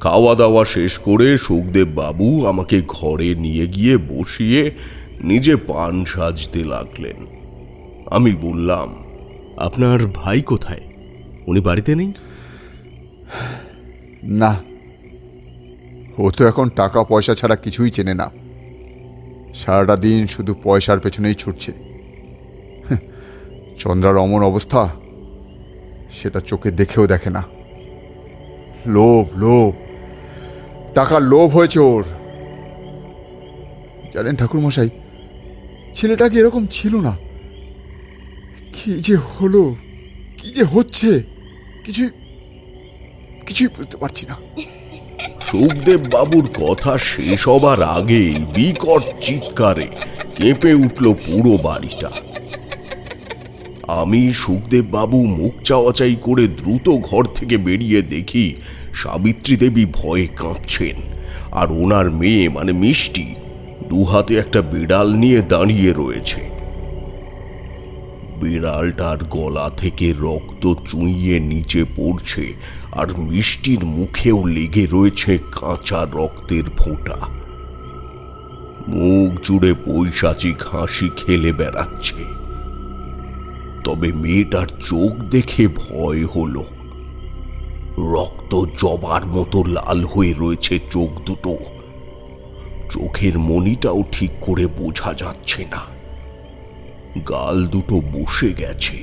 খাওয়া দাওয়া শেষ করে সুখদেব বাবু আমাকে ঘরে নিয়ে গিয়ে বসিয়ে নিজে পান সাজতে লাগলেন। আমি বললাম, আপনার ভাই কোথায়? উনি বাড়িতে নেই? না, ও তো এখন টাকা পয়সা ছাড়া কিছুই চেনে না। সারাটা দিন শুধু পয়সার পেছনেই ছুটছে। চন্দ্রার অমন অবস্থা, সেটা চোখে দেখেও দেখে না। লোভ, লোভ, টাকার লোভ হয়েছে ওর। জানেন ঠাকুর মশাই, ছেলেটাকে এরকম ছিল না। কি যে হলো, কি যে হচ্ছে, কিছুই বুঝতে পারছি না। সুখদেব বাবুর কথা শেষ হবার আগেই বিকট চিৎকারে কেঁপে উঠল পুরো বাড়িটা। আমি সুখদেব বাবু মুখ চাওয়াচাই করে দ্রুত ঘর থেকে বেরিয়ে দেখি সাবিত্রী দেবী ভয়ে কাঁপছেন, আর ওনার মেয়ে মানে মিষ্টি দুহাতে একটা বিড়াল নিয়ে দাঁড়িয়ে রয়েছে। বিড়ালটার গলা থেকে রক্ত চুইয়ে নিচে পড়ছে, আর মিষ্টির মুখেও লেগে রয়েছে কাঁচা রক্তের ফোঁটা। মুখ জুড়ে পৈশাচিক হাসি খেলে বেড়াচ্ছে। তবে মেয়েটার চোখ দেখে ভয় হলো। রক্ত জবার মতো লাল হয়ে রয়েছে চোখ দুটো। চোখের মণিটাও ঠিক করে বোঝা যাচ্ছে না। গাল দুটো বসে গেছে,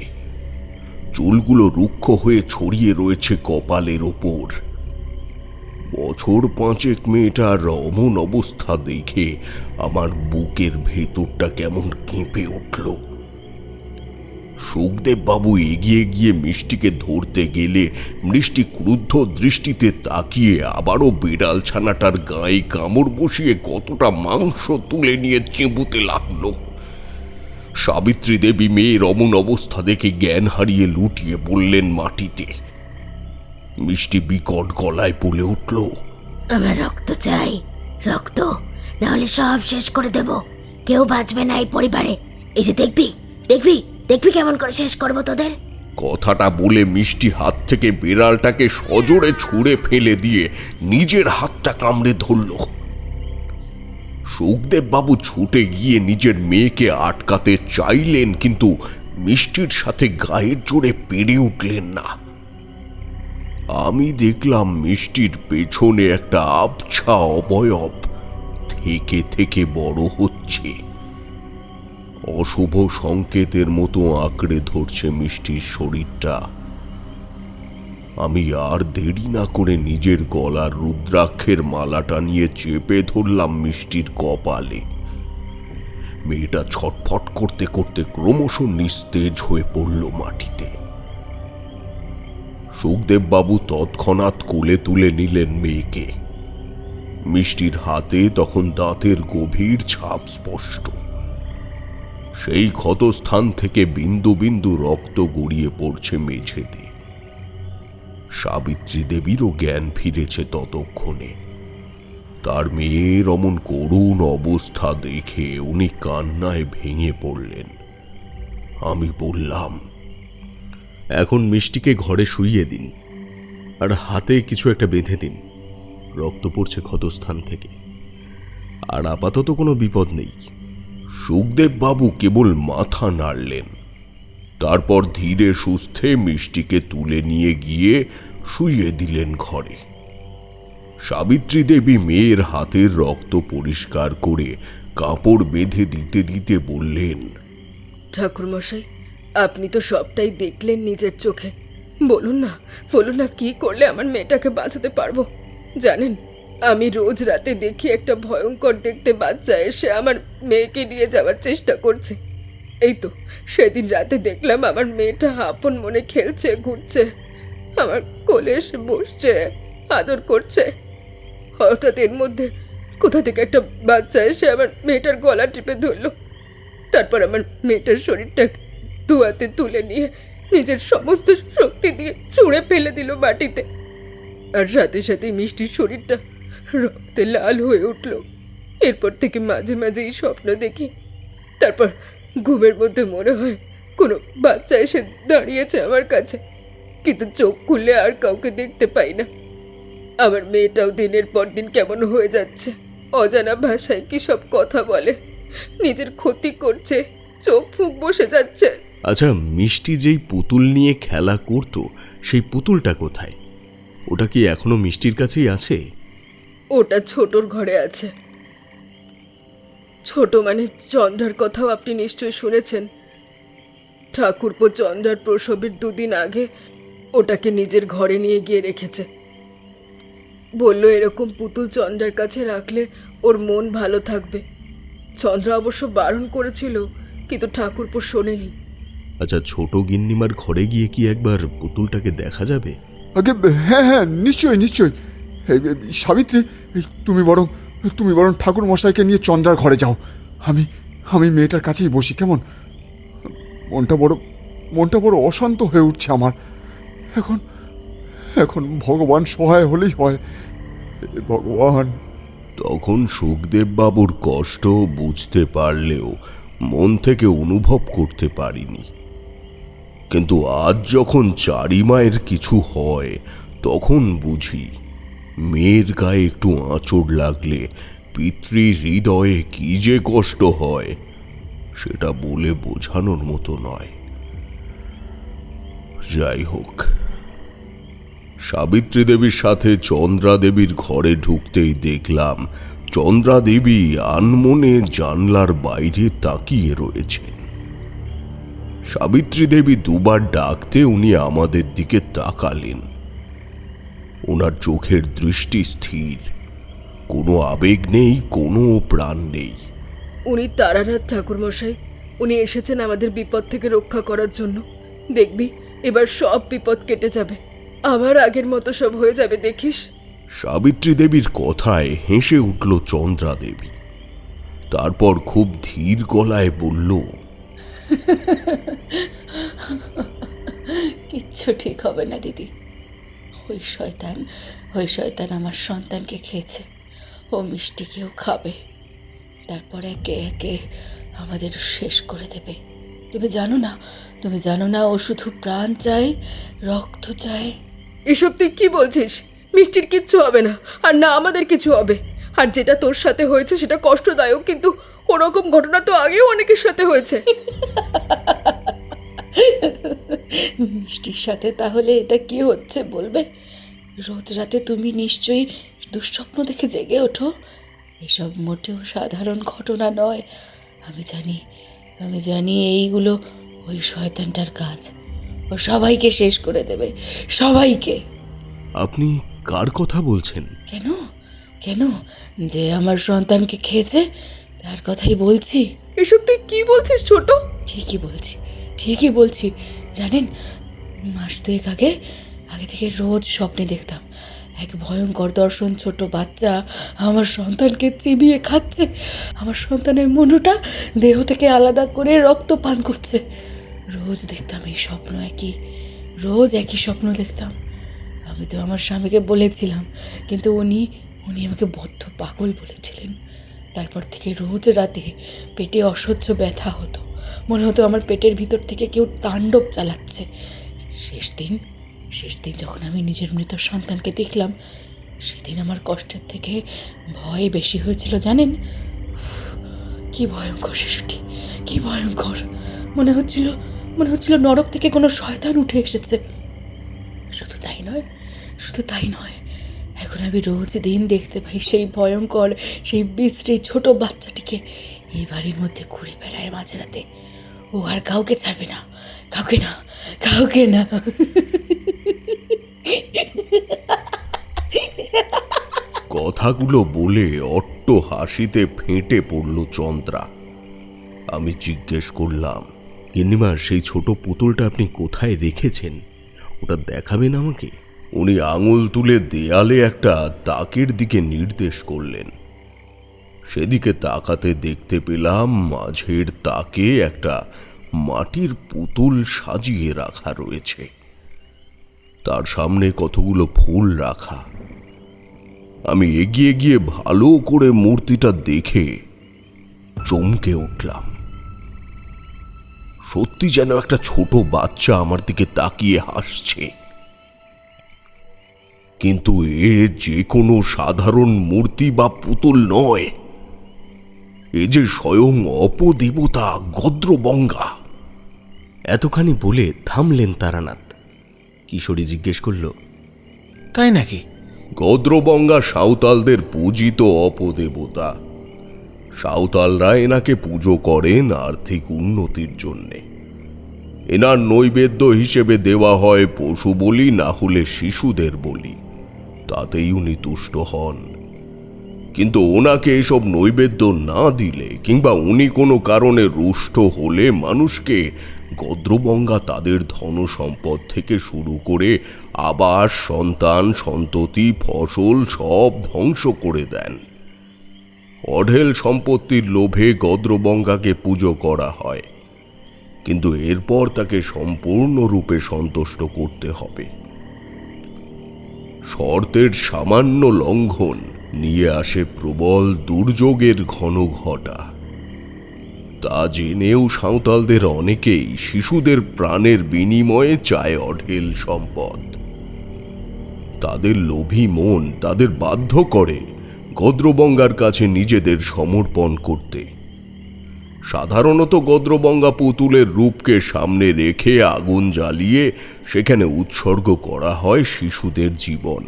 চুলগুলো রুক্ষ হয়ে ছড়িয়ে রয়েছে কপালের ওপর। বছর 5 মেয়েটার অমন অবস্থা দেখে আমার বুকের ভেতরটা কেমন কেঁপে উঠল। সুখদেব বাবু এগিয়ে গিয়ে মিষ্টিকে ধরতে গেলে মিষ্টি ক্রুদ্ধ দৃষ্টিতে তাকিয়ে আবারও বিড়াল ছানাটার গায়ে কামড় বসিয়ে কতটা মাংস তুলে নিয়ে চেঁবুতে লাগলো। সাবিত্রী দেবী মেয়ের অমন অবস্থা দেখে জ্ঞান হারিয়ে লুটিয়ে বললেন মাটিতে। মিষ্টি বিকট গলায় বলে উঠল, আমার রক্ত চাই, রক্ত, না হলে সব শেষ করে দেব। কেউ বাঁচবে না এই পরিবারে। এই যে দেখবি দেখবি দেখবি কেমন করে শেষ করবো তোদের। কথাটা বলে মিষ্টি হাত থেকে বিড়ালটাকে সজোরে ছুঁড়ে ফেলে দিয়ে নিজের হাতটা কামড়ে ধরল। সুখদেব বাবু ছুটে গিয়ে নিজের মেয়েকে আটকাতে চাইলেন, কিন্তু মিষ্টির সাথে গায়ের জোরে পেরে উঠলেন না। আমি দেখলাম মিষ্টির পেছনে একটা আবছা অবয়ব থেকে থেকে বড় হচ্ছে। অশুভ সংকেতের মতো আঁকড়ে ধরছে মিষ্টির শরীরটা। আমি আর দেরি না করে নিজের গলার রুদ্রাক্ষের মালাটা নিয়ে চেপে ধরলাম মিষ্টির কপালে। মেয়েটা ছটফট করতে করতে ক্রমশ নিস্তেজ হয়ে পড়ল মাটিতে। সুখদেব বাবু তৎক্ষণাৎ কোলে তুলে নিলেন মেয়েকে। মিষ্টির হাতে তখন দাঁতের গভীর ছাপ স্পষ্ট। সেই ক্ষতস্থান থেকে বিন্দু বিন্দু রক্ত গড়িয়ে পড়ছে মেঝেতে। সাবিত্রী দেবীরও জ্ঞান ফিরেছে ততক্ষণে। তার মেয়ের অমন করুণ অবস্থা দেখে উনি কান্নায় ভেঙে পড়লেন। আমি বললাম, এখন মিষ্টিকে ঘরে শুইয়ে দিন, আর হাতে কিছু একটা বেঁধে দিন। রক্ত পড়ছে ক্ষতস্থান থেকে, আর আপাতত কোনো বিপদ নেই। সুখদেব বাবু কেবল মাথা নাড়লেন। তারপর ধীরে সুস্থে মিষ্টিকে তুলে নিয়ে গিয়ে শুইয়ে দিলেন ঘরে। সাবিত্রী দেবী মেয়ের হাতের রক্ত পরিষ্কার করে কাপড় বেঁধে দিতে দিতে বললেন, ঠাকুরমশাই, আপনি তো সবটাই দেখলেন নিজের চোখে। বলুন না কি করলে আমার মেয়েটাকে বাঁচাতে পারবো। জানেন, আমি রোজ রাতে দেখি একটা ভয়ঙ্কর দেখতে বাচ্চা এসে আমার মেয়েকে নিয়ে যাওয়ার চেষ্টা করছে। এই তো সেদিন রাতে দেখলাম আমার মেয়েটা আপন মনে খেলছে, ঘুরছে, আমার কোলে এসে বসছে, আদর করছে। হঠাৎ এর মধ্যে কোথা থেকে একটা বাচ্চা এসে আমার মেয়েটার গলা টিপে ধরলো। তারপর আমার মেয়েটার শরীরটাকে দুয়াতে তুলে নিয়ে নিজের সমস্ত শক্তি দিয়ে ছুঁড়ে ফেলে দিল মাটিতে। আর সাথে সাথে মিষ্টির শরীরটা রক্তে লাল হয়ে উঠল। এরপর থেকে মাঝে মাঝে এই স্বপ্ন দেখি। তারপর ঘুমের মধ্যে মনে হয় কোনো বাচ্চা এসে দাঁড়িয়েছে আমার কাছে, কিন্তু চোখ খুললে আর কাউকে দেখতে পাই না। আমার মেয়েটাও দিনের পর দিন কেমন হয়ে যাচ্ছে। অজানা ভাষায় কি সব কথা বলে, নিজের ক্ষতি করছে, চোখ মুখ বসে যাচ্ছে। আচ্ছা, মিষ্টি যেই পুতুল নিয়ে খেলা করত, সেই পুতুলটা কোথায়? ওটা কি এখনো মিষ্টির কাছেই আছে? ওটা ছোটর ঘরে আছে। ছোট মানে চন্দ্রার কথাও আপনি নিশ্চয়ই শুনেছেন। ঠাকুরপো চন্দ্রার প্রসবের 2 দিন আগে ওটাকে নিজের ঘরে নিয়ে গিয়ে রেখেছে। বলল এরকম পুতুল চন্দ্রার কাছে রাখলে ওর মন ভালো থাকবে। চন্দ্রা অবশ্য বারণ করেছিল, কিন্তু ঠাকুরপো শোনেনি। আচ্ছা, ছোট গিন্নিমার ঘরে গিয়ে কি একবার পুতুলটাকে দেখা যাবে? আগে হ্যাঁ, নিশ্চয়ই। সাবিত্রী, তুমি বরং ঠাকুর মশাইকে নিয়ে চন্দ্রার ঘরে যাও। আমি মেয়েটার কাছেই বসি, কেমন? মনটা বড় অশান্ত হয়ে উঠছে আমার। এখন ভগবান সহায় হলেই হয়। ভগবান। তখন সুখদেব বাবুর কষ্ট বুঝতে পারলেও মন থেকে অনুভব করতে পারিনি। কিন্তু আজ যখন চারিমায়ের কিছু হয়, তখন বুঝি মেয়ের গায়ে একটু আঁচড় লাগলে পিতৃ হৃদয়ে কি যে কষ্ট হয়, সেটা বলে বোঝানোর মতো নয়। যাই হোক, সাবিত্রী দেবীর সাথে চন্দ্রা দেবীর ঘরে ঢুকতেই দেখলাম চন্দ্রা দেবী আনমনে জানলার বাইরে তাকিয়ে রয়েছেন। সাবিত্রী দেবী দুবার ডাকতে উনি আমাদের দিকে তাকালেন। ওনার চোখের দৃষ্টি স্থির, কোনো আবেগ নেই, কোনো প্রাণ নেই। উনি তারানাথ ঠাকুরমশাই, উনি এসেছেন আমাদের বিপদ থেকে রক্ষা করার জন্য। দেখবি এবার সব বিপদ কেটে যাবে, আবার আগের মতো সব হয়ে যাবে, দেখিস। সাবিত্রী দেবীর কথায় হেসে উঠল চন্দ্রা দেবী। তারপর খুব ধীর গলায় বলল, কিচ্ছু ঠিক হবে না দিদি। ওই শয়তান আমার সন্তানকে খেয়েছে, ও মিষ্টিকেও খাবে, তারপর একে একে আমাদের শেষ করে দেবে। তুমি জানো না ও শুধু প্রাণ চায়, রক্ত চায়। এসব তুই কি বলছিস? মিষ্টির কিচ্ছু হবে না, আর না আমাদের কিছু হবে। আর যেটা তোর সাথে হয়েছে সেটা কষ্টদায়ক, কিন্তু ওরকম ঘটনা তো আগেও অনেকের সাথে হয়েছে। মিষ্টির সাথে তাহলে এটা কি হচ্ছে বলবে? রোজ রাতে তুমি নিশ্চয়ই দুঃস্বপ্ন দেখে জেগে ওঠো। এসব মোটেও সাধারণ ঘটনা নয়। আমি জানি এইগুলো ওই শয়তানটার কাজ। ও সবাইকে শেষ করে দেবে, সবাইকে। আপনি কার কথা বলছেন? কেন কেন যে আমার সন্তানকে খেয়েছে তার কথাই বলছি। এসব তুই কি বলছিস ছোট? ঠিকই বলছি। জানেন, মাস দুয়েক আগে থেকে রোজ স্বপ্নে দেখতাম এক ভয়ঙ্কর দর্শন, ছোট বাচ্চা আমার সন্তানকে চিবিয়ে খাচ্ছে। আমার সন্তানের মনুটা দেহ থেকে আলাদা করে রক্ত পান করছে। রোজ দেখতাম এই স্বপ্ন, একই স্বপ্ন দেখতাম। আমি তো আমার স্বামীকে বলেছিলাম, কিন্তু উনি আমাকে বদ্ধ পাগল বলেছিলেন। তারপর থেকে রোজ রাতে পেটে অসহ্য ব্যথা হতো, মনে হতো আমার পেটের ভিতর থেকে কেউ তাণ্ডব চালাচ্ছে। শেষ দিন যখন আমি নিজের মৃত সন্তানকে দেখলাম, সেদিন আমার কষ্টের থেকে ভয় বেশি হয়েছিল। জানেন, কি ভয়ঙ্কর শিশুটি, কি ভয়ঙ্কর! মনে হচ্ছিল নরক থেকে কোনো শয়তান উঠে এসেছে। শুধু তাই নয়, এখন আমি রোজ দিন দেখতে পাই সেই ভয়ঙ্কর, সেই বিশ্রী ছোট বাচ্চাটিকে এই বাড়ির মধ্যে ঘুরে বেড়ায় মাঝরাতে। ও আর কাউকে ছাড়বে না, কাউকে না। কথাগুলো বলে অট্ট হাসিতে ফেটে পড়ল চন্দ্রা। আমি জিজ্ঞেস করলাম, গিন্নিমা, সেই ছোট পুতুলটা আপনি কোথায় রেখেছেন? ওটা দেখাবেন আমাকে? উনি আঙুল তুলে দেয়ালে একটা তাকের দিকে নির্দেশ করলেন। সেদিকে তাকাতে দেখতে পেলাম মাঝের তাকে একটা মাটির পুতুল সাজিয়ে রাখা রয়েছে। তার সামনে কতগুলো ফুল রাখা। আমি এগিয়ে গিয়ে ভালো করে মূর্তিটা দেখে চমকে উঠলাম। সত্যি যেন একটা ছোট বাচ্চা আমার দিকে তাকিয়ে হাসছে। কিন্তু এ যে কোনো সাধারণ মূর্তি বা পুতুল নয়, এ যে স্বয়ং অপদেবতা গদ্রবঙ্গা। এতখানি বলে থামলেন তারানাথ। কিশোরী জিজ্ঞেস করল, তাই নাকি? গদ্রবঙ্গা সাঁওতালদের পূজিত অপদেবতা। সাঁওতালরা এনাকে পুজো করেন আর্থিক উন্নতির জন্যে। এনার নৈবেদ্য হিসেবে দেওয়া হয় পশু বলি, না হলে শিশুদের বলি। তাতেই উনি তুষ্ট হন। কিন্তু ওনাকে এসব নৈবেদ্য না দিলে কিংবা উনি কোনো কারণে রুষ্ট হলে মানুষকে গদ্রবঙ্গা তাদের ধন সম্পদ থেকে শুরু করে আবাস, সন্তান, সন্ততি, ফসল সব ধ্বংস করে দেন। অঢেল সম্পত্তির লোভে গদ্রবঙ্গাকে পুজো করা হয়, কিন্তু এরপর তাকে সম্পূর্ণরূপে সন্তুষ্ট করতে হবে। শর্তের সামান্য লঙ্ঘন নিয়ে আসে প্রবল দুর্যোগের ঘন ঘটা। তা জেনেও সাঁওতালদের অনেকেই শিশুদের প্রাণের বিনিময়ে চায় অঢেল সম্পদ। তাদের লোভী মন তাদের বাধ্য করে গদ্রবঙ্গার কাছে নিজেদের সমর্পণ করতে। সাধারণত গদ্রবঙ্গা পুতুলের রূপকে সামনে রেখে আগুন জ্বালিয়ে সেখানে উৎসর্গ করা হয় শিশুদের জীবন।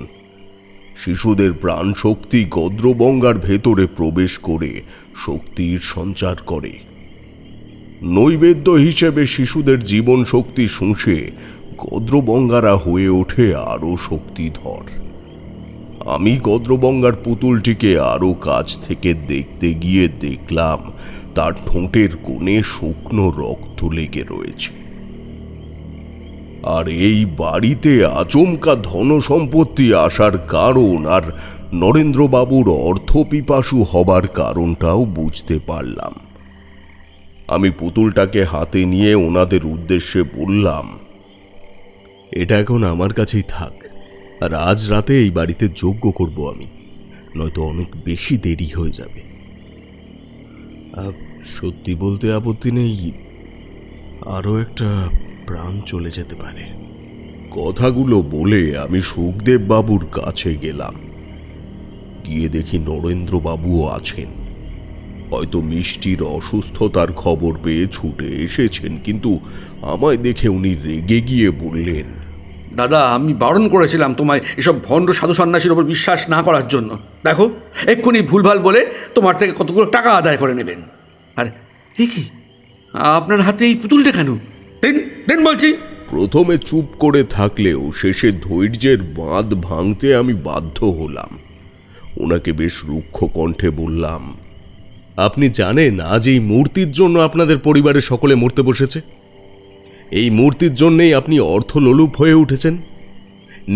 শিশুদের প্রাণ শক্তি গদ্রবঙ্গার ভেতরে প্রবেশ করে শক্তির সঞ্চার করে। নৈবেদ্য হিসেবে শিশুদের জীবন শক্তি শুষে গদ্রবঙ্গারা হয়ে ওঠে আরো শক্তিধর। আমি গদ্রবঙ্গার পুতুলটিকে আরো কাছ থেকে দেখতে গিয়ে দেখলাম তার ঠোঁটের কোণে শুকনো রক্ত লেগে রয়েছে। আর এই বাড়িতে আচমকা ধন সম্পত্তি আসার কারণ আর নরেন্দ্রবাবুর অর্থপিপাসু হবার কারণটাও বুঝতে পারলাম। আমি পুতুলটাকে হাতে নিয়ে ওনাদের উদ্দেশ্যে বললাম, এটা এখন আমার কাছেই থাক, আর আজ রাতে এই বাড়িতে যজ্ঞ করব আমি, নয়তো অনেক বেশি দেরি হয়ে যাবে। সত্যি বলতে আপত্তি নেই, আরও একটা প্রাণ চলে যেতে পারে। কথাগুলো বলে আমি সুখদেব বাবুর কাছে গেলাম। গিয়ে দেখি নরেন্দ্রবাবুও আছেন। হয়তো মিষ্টির অসুস্থতার খবর পেয়ে ছুটে এসেছেন, কিন্তু আমায় দেখে উনি রেগে গিয়ে বললেন, দাদা, আমি বারণ করেছিলাম তোমায় এসব ভণ্ড সাধু সন্ন্যাসীর ওপর বিশ্বাস না করার জন্য। দেখো, এক্ষুনি ভুলভাল বলে তোমার থেকে কতগুলো টাকা আদায় করে নেবেন। আর এ কি, আপনার হাতে এই পুতুলটা কেন? দেন দেন বলছি। প্রথমে চুপ করে থাকলেও শেষে ধৈর্যের বাঁধ ভাঙতে আমি বাধ্য হলাম। ওনাকে বেশ রুক্ষ কণ্ঠে বললাম, আপনি জানেন আজ এই মূর্তির জন্য আপনাদের পরিবারের সকলে মরতে বসেছে? এই মূর্তির জন্যেই আপনি অর্থলোলুপ হয়ে উঠেছেন।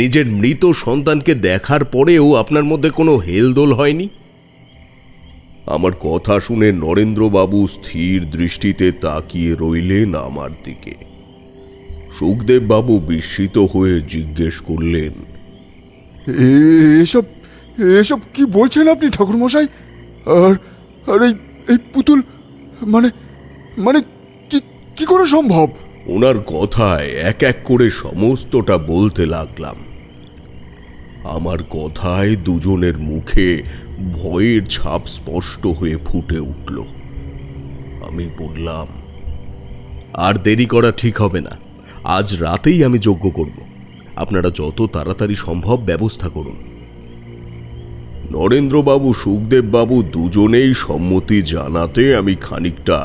নিজের মৃত সন্তানকে দেখার পরেও আপনার মধ্যে কোনো হেলদোল হয়নি। আমার কথা শুনে নরেন্দ্রবাবু স্থির দৃষ্টিতে তাকিয়ে রইলেন আমার দিকে। সুখদেব বাবু বিস্মিত হয়ে জিজ্ঞেস করলেন, এসব এসব কি বলছেন আপনি ঠাকুরমশাই? আর আর এই পুতুল মানে মানে কি কি করে সম্ভব? ওনার কথায় এক এক করে সমস্তটা বলতে লাগলাম। আমার কথায় দুজনের মুখে ভয়ের ছাপ স্পষ্ট হয়ে ফুটে উঠল। আমি বললাম, আর দেরি করা ঠিক হবে না। আজ রাতেই আমি যজ্ঞ করব। আপনারা যত তাড়াতাড়ি সম্ভব ব্যবস্থা করুন। নরেন্দ্রবাবু সুখদেব বাবু দুজনেই সম্মতি জানাতে আমি খানিকটা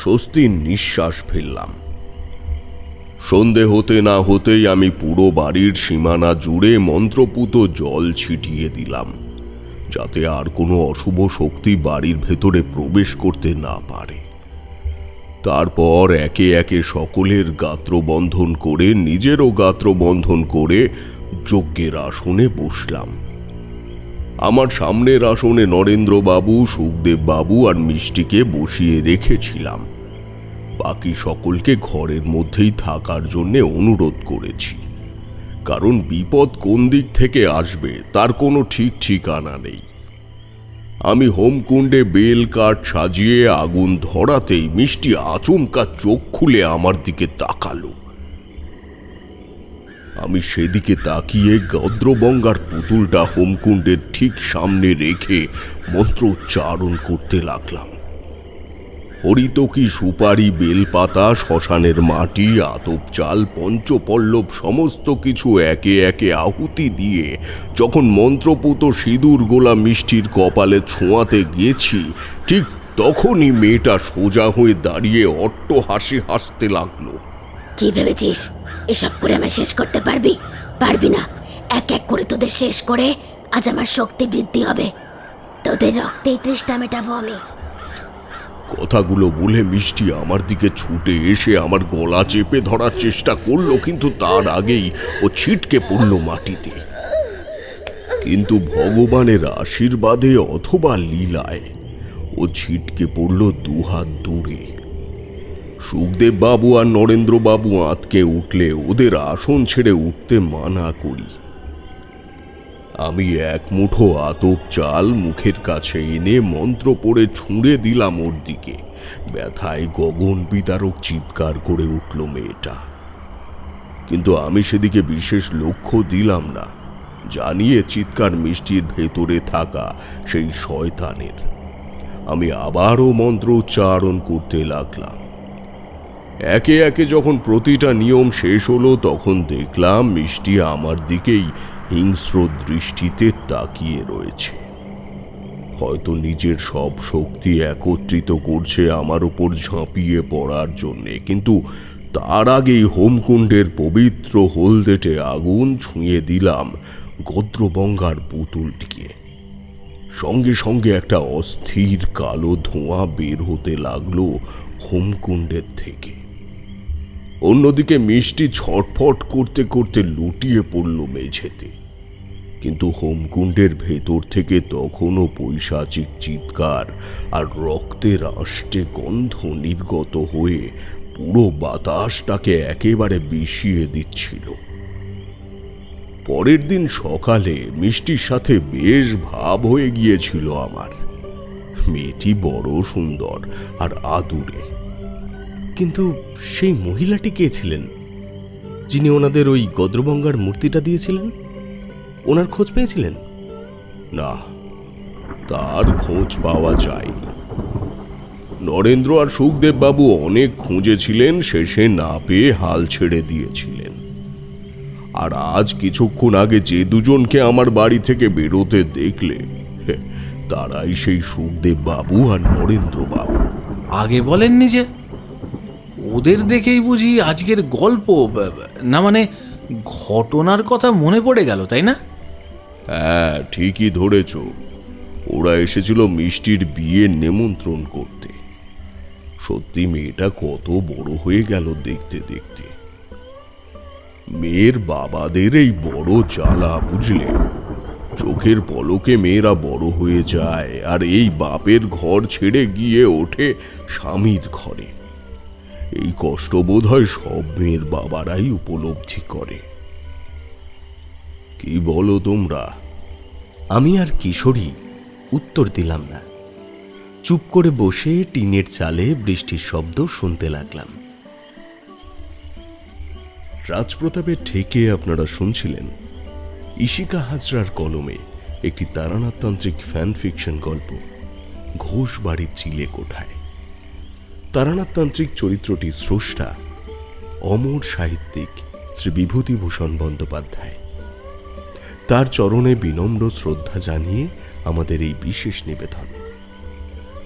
স্বস্তির নিঃশ্বাস ফেললাম। সন্ধে হতে না হতেই আমি পুরো বাড়ির সীমানা জুড়ে মন্ত্রপুত জল ছিটিয়ে দিলাম, যাতে আর কোনো অশুভ শক্তি বাড়ির ভেতরে প্রবেশ করতে না পারে। তারপর একে একে সকলের গাত্রবন্ধন করে নিজেরও গাত্রবন্ধন করে যজ্ঞের আসনে বসলাম। আমার সামনের আসনে নরেন্দ্রবাবু, সুখদেব বাবু আর মিষ্টিকে বসিয়ে রেখেছিলাম। বাকি সকলকে ঘরের মধ্যেই থাকার জন্য অনুরোধ করেছি, কারণ বিপদ কোন দিক থেকে আসবে তার কোনো ঠিক ঠিকানা নেই। আমি হোমকুণ্ডে বেল কাঠ সাজিয়ে আগুন ধরাতেই মিষ্টি আচমকা চোখ খুলে আমার দিকে তাকালো। আমি সেদিকে তাকিয়ে গদ্রবঙ্গার পুতুলটা হোমকুণ্ডের ঠিক সামনে রেখে মন্ত্রোচ্চারণ করতে লাগলাম। হরিতকি, সুপারি, বেলপাতা, শ্মশানের মাটি, আতপ চাল, পঞ্চপল্লব সমস্ত কিছু একে একে আহুতি দিয়ে যখন মন্ত্রপুত সিঁদুর গোলা মিষ্টির কপালে ছোঁয়াতে গিয়েছি, ঠিক তখনই মেয়েটা সোজা হয়ে দাঁড়িয়ে অট্ট হাসি হাসতে লাগলো। কি ভেবেছিস এসব করে আমায় শেষ করতে পারবি? পারবি না। এক এক করে তোদের শেষ করে আজ আমার শক্তি বৃদ্ধি হবে। তোদের রক্তেই তৃষ্ণা মেটাবো আমি। কথাগুলো বলে মিষ্টি আমার দিকে ছুটে এসে আমার গলা চেপে ধরার চেষ্টা করলো, কিন্তু তার আগেই ও ছিটকে পড়ল মাটিতে। কিন্তু ভগবানের আশীর্বাদে অথবা লীলায় ও ছিটকে পড়ল দুহাত দূরে। সুখদেব বাবু আর নরেন্দ্র বাবু আঁতকে উঠলে ওদের আসন ছেড়ে উঠতে মানা করি। আমি এক মুঠো আতপ চাল মুখের কাছে এনে মন্ত্র পড়ে ছুঁড়ে দিলাম ওর দিকে। ব্যথায় গগন বিতারক চিৎকার করে উঠল মেয়েটা, কিন্তু আমি সেদিকে বিশেষ লক্ষ্য দিলাম না, জানিয়ে চিৎকার মিষ্টির ভেতরে থাকা সেই শয়তানের। আমি আবারও মন্ত্র উচ্চারণ করতে লাগলাম। একে একে যখন প্রতিটা নিয়ম শেষ হলো, তখন দেখলাম মিষ্টি আমার দিকেই হিংস্র দৃষ্টিতে তাকিয়ে রয়েছে। হয়তো নিজের সব শক্তি একত্রিত করছে আমার উপর ঝাঁপিয়ে পড়ার জন্যে, কিন্তু তার আগেই হোমকুণ্ডের পবিত্র হলদেটে আগুন ছুঁয়ে দিলাম গদ্রবঙ্গার পুতুলটিকে। সঙ্গে সঙ্গে একটা অস্থির কালো ধোঁয়া বের হতে লাগলো হোমকুণ্ডের থেকে। অন্যদিকে মিষ্টি ছটফট করতে করতে লুটিয়ে পড়ল মেঝেতে, কিন্তু হোমকুণ্ডের ভেতর থেকে তখনও পৈশাচিক চিৎকার আর রক্তের আষ্টে গন্ধ নির্গত হয়ে পুরো বাতাসটাকে একেবারে বিষিয়ে দিচ্ছিল। পরের দিন সকালে মিষ্টির সাথে বেশ ভাব হয়ে গিয়েছিল আমার। মেয়েটি বড় সুন্দর আর আদুরে। কিন্তু সেই মহিলাটি কে ছিলেন, যিনি ওনাদের ওই গদ্রবঙ্গার মূর্তিটা দিয়েছিলেন? ওনার খোঁজ পেয়েছিলেন? না, তার খোঁজ পাওয়া যায়নি। নরেন্দ্র আর সুখদেব বাবু অনেক খুঁজেছিলেন, শেষে না পেয়ে হাল ছেড়ে দিয়েছিলেন। আর আজ কিছুক্ষণ আগে যে দুজনকে আমার বাড়ি থেকে বেরোতে দেখলে, তারাই সেই সুখদেব বাবু আর নরেন্দ্র বাবু। আগে বলেননি যে? ওদের দেখেই বুঝি আজকের গল্প, না মানে ঘটনার কথা মনে পড়ে গেল, তাই না? হ্যাঁ, ঠিকই ধরেছ। ওরা এসেছিল মিষ্টির বিয়ের নিমন্ত্রণ করতে। সত্যি মেয়েটা কত বড় হয়ে গেল দেখতে দেখতে। মেয়ের বাবাদের এই বড় জ্বালা, বুঝলে? চোখের পলকে মেয়েরা বড় হয়ে যায়, আর এই বাপের ঘর ছেড়ে গিয়ে ওঠে স্বামীর ঘরে। এই কষ্ট বোধ হয় সব মেয়ের বাবারাই উপলব্ধি করে। কি বলো তোমরা? আমি আর কিশোরী উত্তর দিলাম না। চুপ করে বসে টিনের চালে বৃষ্টির শব্দ শুনতে লাগলাম। রাজপ্রতাপের ঠেকে আপনারা শুনছিলেন ইশিকা হাজরার কলমে একটি তারানাথতান্ত্রিক ফ্যান ফিকশন গল্প, ঘোষ বাড়ির চিলে কোঠায়। তারানাথতান্ত্রিক চরিত্রটির স্রষ্টা অমর সাহিত্যিক শ্রী বিভূতিভূষণ বন্দ্যোপাধ্যায়। তার চরণে বিনম্র শ্রদ্ধা জানিয়ে আমাদের এই বিশেষ নিবেদন।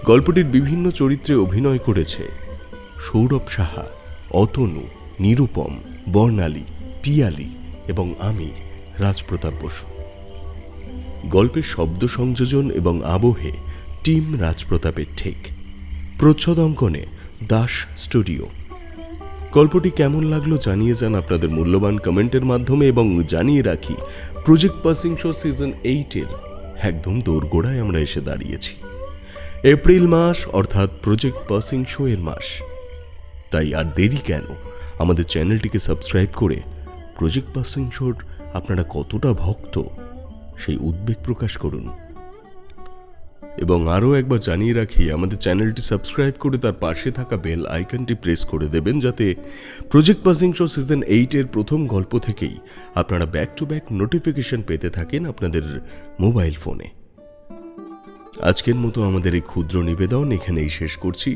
গল্পটির বিভিন্ন চরিত্রে অভিনয় করেছে সৌরভ সাহা, অতনু, নিরুপম, বর্ণালী, পিয়ালি এবং আমি, রাজপ্রতাপ বসু। গল্পের শব্দ সংযোজন এবং আবহে টিম রাজপ্রতাপের ঠেক। প্রচ্ছদ অঙ্কনে দাস স্টুডিও। গল্পটি কেমন লাগলো জানিয়ে যান আপনাদের মূল্যবান কমেন্টের মাধ্যমে, এবং জানিয়ে রাখি প্রজেক্ট পাসিং শো সিজন 8-এর একদম দোরগোড়ায় আমরা এসে দাঁড়িয়েছি। এপ্রিল মাস অর্থাৎ প্রজেক্ট পাসিং শো এর মাস। তাই আর দেরি কেন, আমাদের চ্যানেলটিকে সাবস্ক্রাইব করে প্রজেক্ট পাসিং শোর আপনারা কতটা ভক্ত সেই উদ্বেগ প্রকাশ করুন। এবং আরও একবার জানিয়ে রাখি, আমাদের চ্যানেলটি সাবস্ক্রাইব করে তার পাশে থাকা বেল আইকনটি প্রেস করে দেবেন, যাতে প্রজেক্ট পাসিং শো সিজন 8-এর প্রথম গল্প থেকেই আপনারা ব্যাক টু ব্যাক নোটিফিকেশন পেতে থাকেন আপনাদের মোবাইল ফোনে। আজকের মতো আমাদের এই ক্ষুদ্র নিবেদন এখানেই শেষ করছি।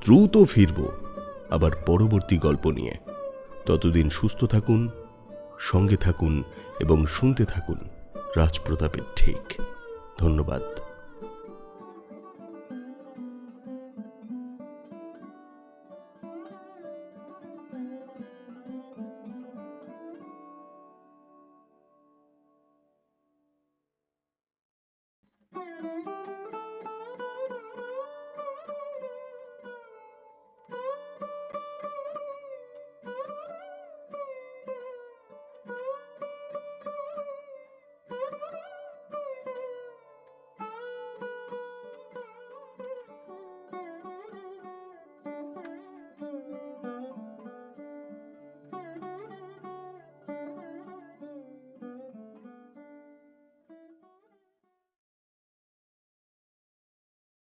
দ্রুত ফিরব আবার পরবর্তী গল্প নিয়ে। ততদিন সুস্থ থাকুন, সঙ্গে থাকুন এবং শুনতে থাকুন রাজপ্রতাপের ঠেক। ধন্যবাদ।